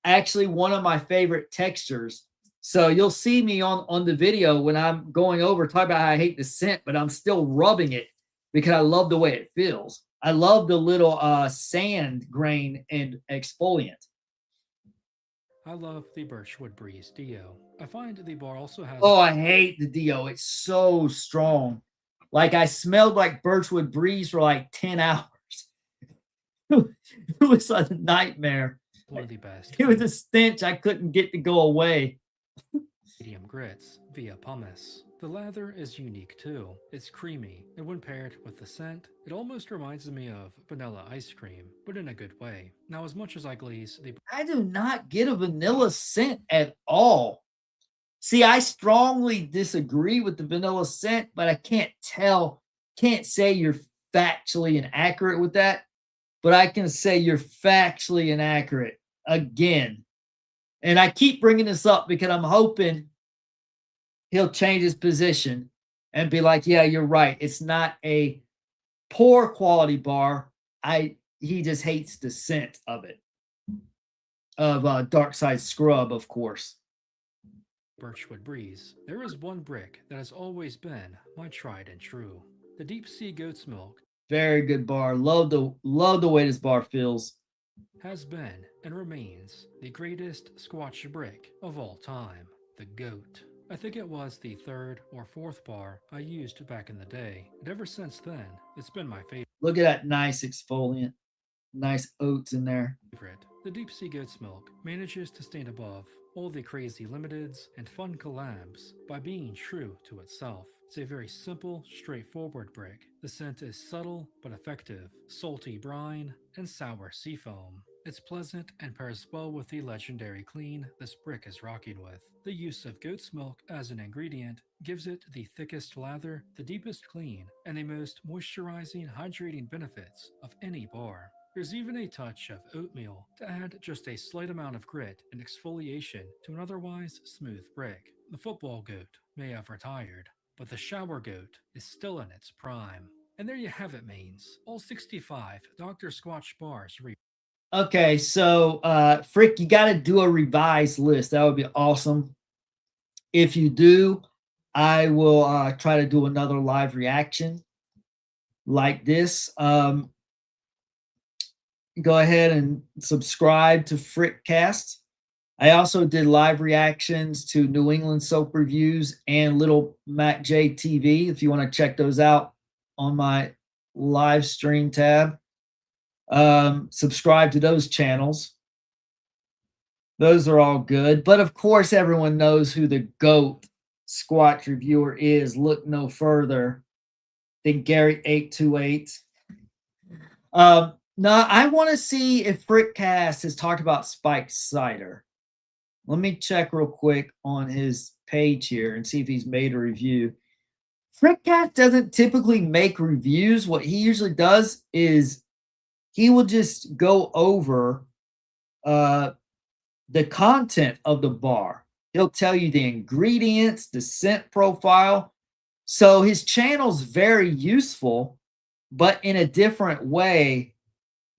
S2: Actually, one of my favorite textures. So you'll see me on the video when I'm going over talk about how I hate the scent, but I'm still rubbing it because I love the way it feels. I love the little sand grain and exfoliant.
S1: I love the Birchwood Breeze Dio. I find the bar also has.
S2: Oh, I hate the Dio. It's so strong. Like I smelled like Birchwood Breeze for like 10 hours. It was a nightmare.
S1: One of the best.
S2: It was a stench I couldn't get to go away.
S1: Medium grits via pumice. The lather is unique too. It's creamy, and when paired with the scent, it almost reminds me of vanilla ice cream, but in a good way. Now, as much as I glaze the
S2: I do not get a vanilla scent at all. See, I strongly disagree with the vanilla scent, but I can't say you're factually inaccurate with that, but I can say you're factually inaccurate again. And I keep bringing this up because I'm hoping he'll change his position and be like, yeah, you're right. It's not a poor quality bar. He just hates the scent of it. Of Dark Side Scrub, of course.
S1: Birchwood Breeze, there is one brick that has always been my tried and true. The Deep Sea Goat's Milk
S2: Very good bar. Love the way this bar feels.
S1: has been and remains the greatest Squatch brick of all time. The Goat. I think it was the third or fourth bar I used back in the day, and ever since then, it's been my
S2: Look at that nice exfoliant. Nice oats in there.
S1: favorite. The Deep Sea Goat's Milk manages to stand above all the crazy limiteds and fun collabs by being true to itself. It's a very simple, straightforward brick. The scent is subtle but effective, salty brine, and sour seafoam. It's pleasant and pairs well with the legendary clean this brick is rocking with. The use of goat's milk as an ingredient gives it the thickest lather, the deepest clean, and the most moisturizing, hydrating benefits of any bar. There's even a touch of oatmeal to add just a slight amount of grit and exfoliation to an otherwise smooth brick. The football goat may have retired, but the shower goat is still in its prime. And there you have it, mains. All 65 Dr. Squatch bars.
S2: Okay, so Frick, you got to do a revised list. That would be awesome. If you do, I will try to do another live reaction like this. Go ahead and subscribe to Frickcast. I also did live reactions to New England soap reviews and Little Mac J TV. If you want to check those out on my live stream tab, subscribe to those channels. Those are all good. But of course, everyone knows who the GOAT Squatch reviewer is. Look no further than Gary828. Now, I want to see if Frickcast has talked about spiked cider. Let me check real quick on his page here and see if he's made a review. Frickcast doesn't typically make reviews. What he usually does is he will just go over the content of the bar. He'll tell you the ingredients, the scent profile. So his channel's very useful, but in a different way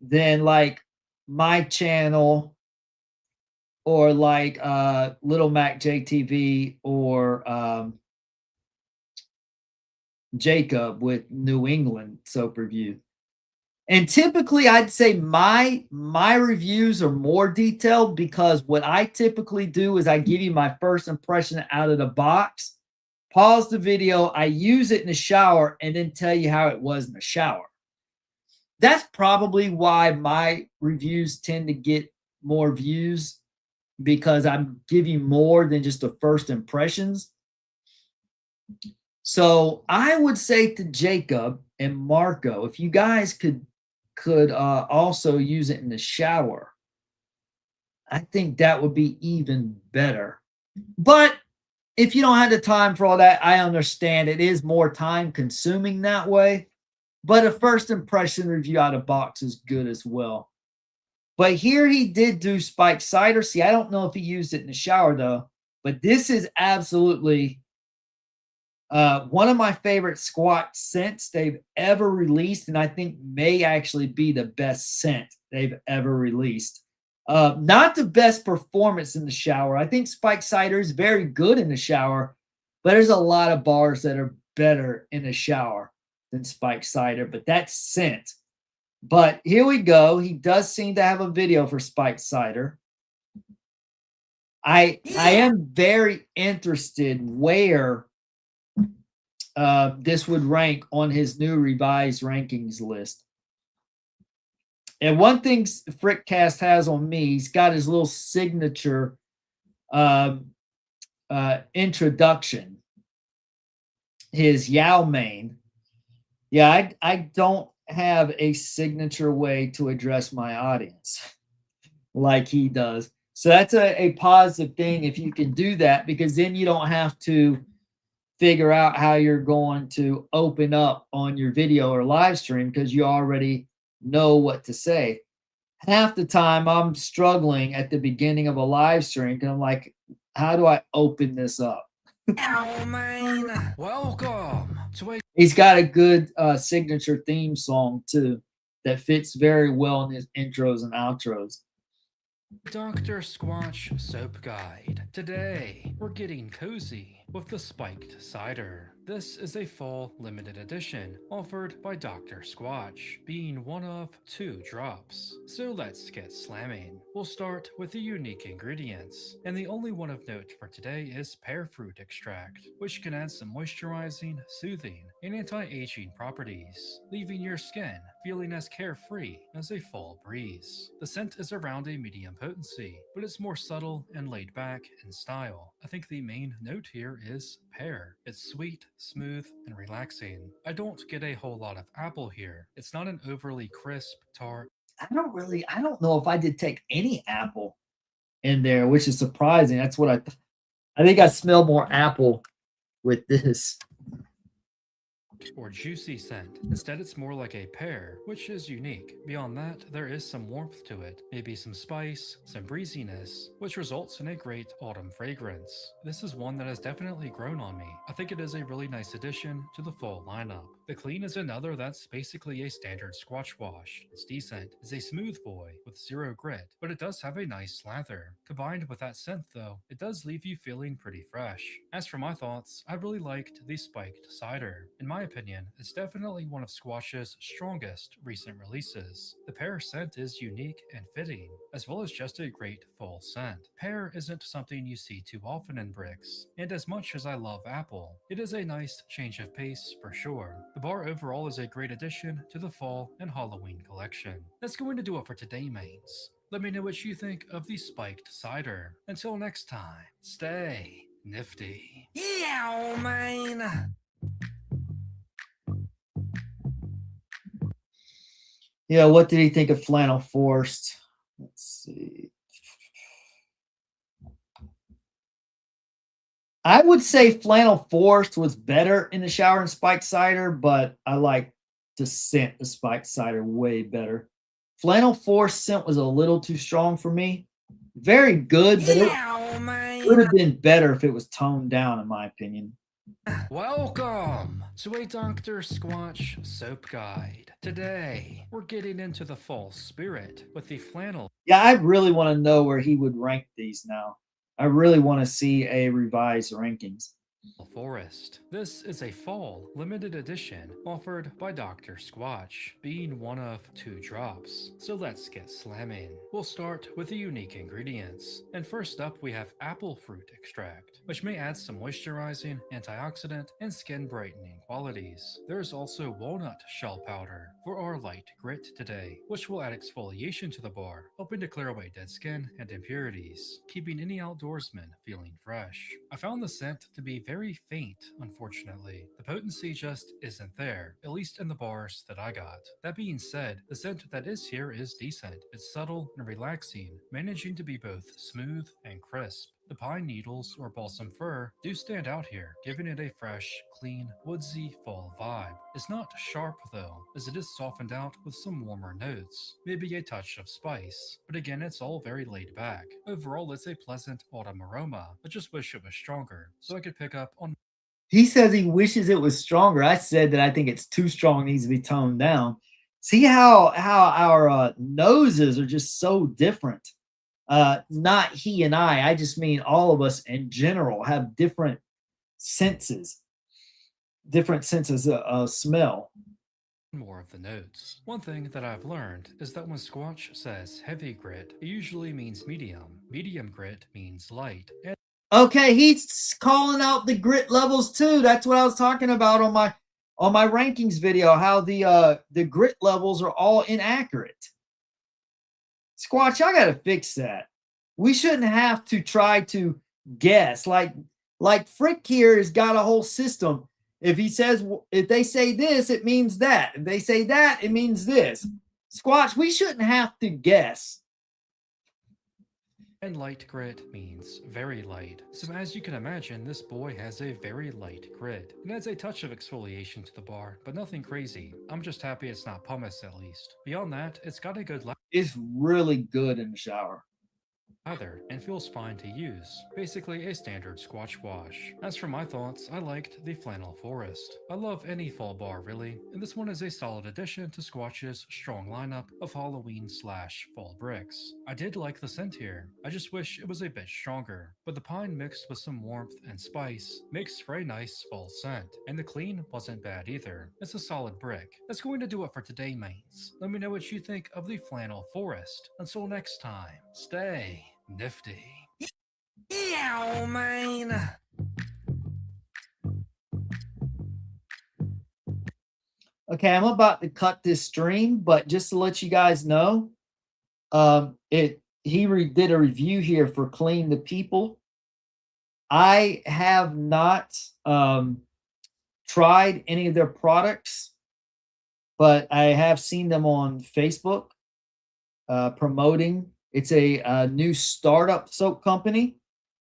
S2: than like my channel or like Little Mac JTV or Jacob with New England soap review. And typically I'd say my reviews are more detailed because what I typically do is I give you my first impression out of the box, pause the video, I use it in the shower, and then tell you how it was in the shower. That's probably why my reviews tend to get more views, because I'm giving more than just the first impressions. So I would say to Jacob and Marco, if you guys could also use it in the shower, I think that would be even better. But if you don't have the time for all that, I understand it is more time consuming that way. But a first impression review out of box is good as well. But here he did do spiked cider. See, I don't know if he used it in the shower though, but this is absolutely one of my favorite Squatch scents they've ever released, and I think may actually be the best scent they've ever released. Not the best performance in the shower. I think spiked cider is very good in the shower, but there's a lot of bars that are better in the shower than spiked cider, but that's scent. But here we go. He does seem to have a video for spiked cider. I am very interested where this would rank on his new revised rankings list. And one thing Frickcast has on me, he's got his little signature introduction. his Yao mane. Yeah, I don't have a signature way to address my audience like he does. So that's a positive thing if you can do that, because then you don't have to figure out how you're going to open up on your video or live stream because you already know what to say. Half the time I'm struggling at the beginning of a live stream because I'm like, how do I open this up?
S1: Oh man, welcome to a
S2: He's got a good signature theme song too that fits very well in his intros and outros.
S1: Dr. Squatch Soap Guide. Today, we're getting cozy with the spiked cider. This is a fall limited edition offered by Dr. Squatch, being one of 2 drops. So let's get slamming. We'll start with the unique ingredients, and the only one of note for today is pear fruit extract, which can add some moisturizing, soothing, and anti-aging properties, leaving your skin feeling as carefree as a fall breeze. The scent is around a medium potency, but it's more subtle and laid back in style. I think the main note here is pear. It's sweet, smooth, and relaxing. I don't get a whole lot of apple here. It's not an overly crisp, tart.
S2: I don't know if I did take any apple in there, which is surprising. That's what I think I smell more apple with this.
S1: Or juicy scent. Instead, it's more like a pear, which is unique. Beyond that, there is some warmth to it, maybe some spice, some breeziness, which results in a great autumn fragrance. This is one that has definitely grown on me. I think it is a really nice addition to the fall lineup. The clean is another that's basically a standard Squatch wash. It's decent. It's a smooth boy with 0 grit, but it does have a nice slather. Combined with that scent though, it does leave you feeling pretty fresh. As for my thoughts, I really liked the spiked cider. In my opinion, it's definitely one of Squatch's strongest recent releases. The pear scent is unique and fitting, as well as just a great full scent. Pear isn't something you see too often in bricks, and as much as I love apple, it is a nice change of pace for sure. The bar overall is a great addition to the fall and Halloween collection. That's going to do it for today, mates. Let me know what you think of the spiked cider. Until next time, stay nifty. Yeah, man!
S2: Yeah, what did he think of Flannel Forest? Let's see. I would say Flannel Forest was better in the shower than spiked cider, but I like to scent the spiked cider way better. Flannel Forest scent was a little too strong for me. Very good, but it would have been better if it was toned down, in my opinion.
S1: Welcome to a Dr. Squatch Soap Guide. Today, we're getting into the fall spirit with the flannel.
S2: Yeah, I really want to know where he would rank these now. I really want to see a revised rankings.
S1: Forest. This is a fall limited edition offered by Dr. Squatch, being one of 2 drops. So let's get slamming. We'll start with the unique ingredients. And first up we have apple fruit extract, which may add some moisturizing, antioxidant, and skin brightening qualities. There is also walnut shell powder for our light grit today, which will add exfoliation to the bar, helping to clear away dead skin and impurities, keeping any outdoorsman feeling fresh. I found the scent to be very faint, unfortunately. The potency just isn't there, at least in the bars that I got. That being said, the scent that is here is decent. It's subtle and relaxing, managing to be both smooth and crisp. The pine needles or balsam fir do stand out here, giving it a fresh, clean, woodsy fall vibe. It's not sharp though, as it is softened out with some warmer notes, maybe a touch of spice, but again it's all very laid back. Overall it's a pleasant autumn aroma, I just wish it was stronger, so I could pick up on.
S2: He says he wishes it was stronger. I said that I think it's too strong, needs to be toned down. See how our noses are just so different. Not he and I just mean all of us in general have different senses of smell.
S1: More of the notes. One thing that I've learned is that when Squatch says heavy grit, it usually means medium. Medium grit means light. And
S2: okay, he's calling out the grit levels too. That's what I was talking about on my rankings video, how the grit levels are all inaccurate. Squatch, I gotta fix that. We shouldn't have to try to guess. Like Frick here has got a whole system. If he says, if they say this, it means that. If they say that, it means this. Squatch, we shouldn't have to guess.
S1: And light grit means very light. So as you can imagine, this boy has a very light grit. It adds a touch of exfoliation to the bar, but nothing crazy. I'm just happy it's not pumice at least. Beyond that, it's got a good
S2: It's really good in the shower.
S1: lather and feels fine to use. Basically a standard Squatch wash. As for my thoughts, I liked the Flannel Forest. I love any fall bar really, and this one is a solid addition to Squatch's strong lineup of Halloween/fall bricks. I did like the scent here, I just wish it was a bit stronger, but the pine mixed with some warmth and spice makes for a nice fall scent, and the clean wasn't bad either. It's a solid brick. That's going to do it for today, mates. Let me know what you think of the Flannel Forest. Until next time, stay nifty. Yeah, man.
S2: Okay, I'm about to cut this stream, but just to let you guys know, he did a review here for Clean the People. I have not tried any of their products, but I have seen them on Facebook promoting. It's a new startup soap company.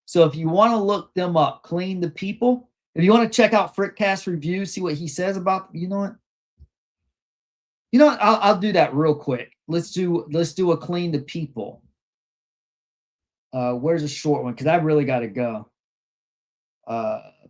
S2: So if you want to look them up, Clean the People. If you want to check out Frickcast review, see what he says about, you know what? You know what? I'll do that real quick. Let's do a Clean the People. Where's a short one? Because I really got to go.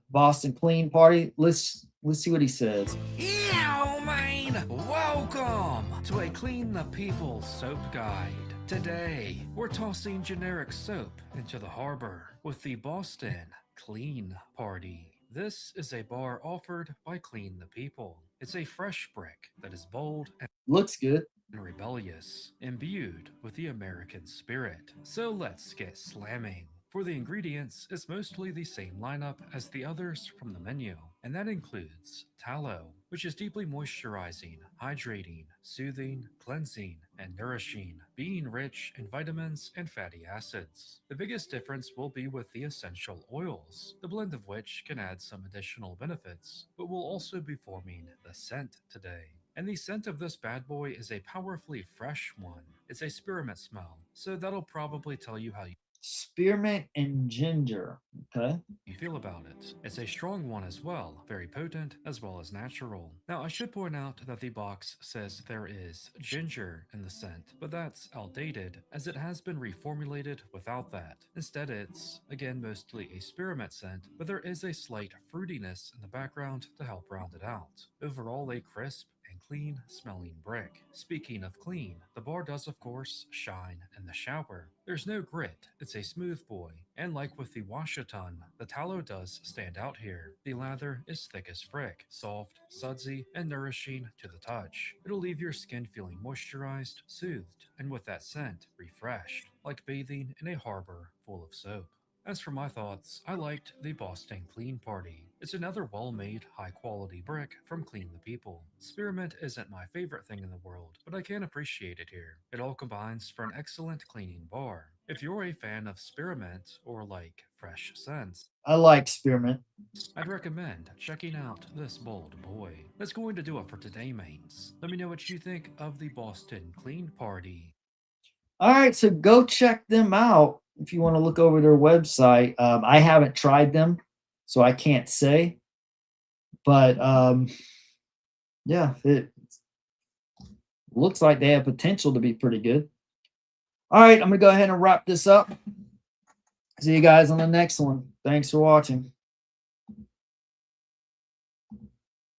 S2: Boston Clean Party. Let's see what he says.
S1: Yeah, man. Welcome to a Clean the People soap guide. Today, we're tossing generic soap into the harbor with the Boston Clean Party. This is a bar offered by Clean the People. It's a fresh brick that is bold and
S2: Looks good.
S1: rebellious, imbued with the American spirit. So let's get slamming. For the ingredients, it's mostly the same lineup as the others from the menu, and that includes tallow, which is deeply moisturizing, hydrating, soothing, cleansing, and nourishing, being rich in vitamins and fatty acids. The biggest difference will be with the essential oils, the blend of which can add some additional benefits, but will also be forming the scent today. And the scent of this bad boy is a powerfully fresh one. It's a spearmint smell, so that'll probably tell you how
S2: Spearmint and ginger. Okay.
S1: you feel about it. It's a strong one as well, very potent as well as natural. Now, I should point out that the box says there is ginger in the scent, but that's outdated as it has been reformulated without that. Instead, it's, again, mostly a spearmint scent, but there is a slight fruitiness in the background to help round it out. Overall, a crisp and clean smelling brick. Speaking of clean, the bar does of course shine in the shower. There's no grit, it's a smooth boy, and like with the wash-a-ton, the tallow does stand out here. The lather is thick as frick, soft, sudsy, and nourishing to the touch. It'll leave your skin feeling moisturized, soothed, and with that scent, refreshed, like bathing in a harbor full of soap. As for my thoughts, I liked the Boston Clean Party. It's another well-made, high-quality brick from Clean the People. Spearmint isn't my favorite thing in the world, but I can appreciate it here. It all combines for an excellent cleaning bar. If you're a fan of spearmint or like fresh scents,
S2: I like spearmint.
S1: I'd recommend checking out this bold boy. That's going to do it for today, mates. Let me know what you think of the Boston Clean Party.
S2: All right, so go check them out if you want to look over their website. I haven't tried them, so I can't say. But yeah, it looks like they have potential to be pretty good. All right, I'm going to go ahead and wrap this up. See you guys on the next one. Thanks for watching.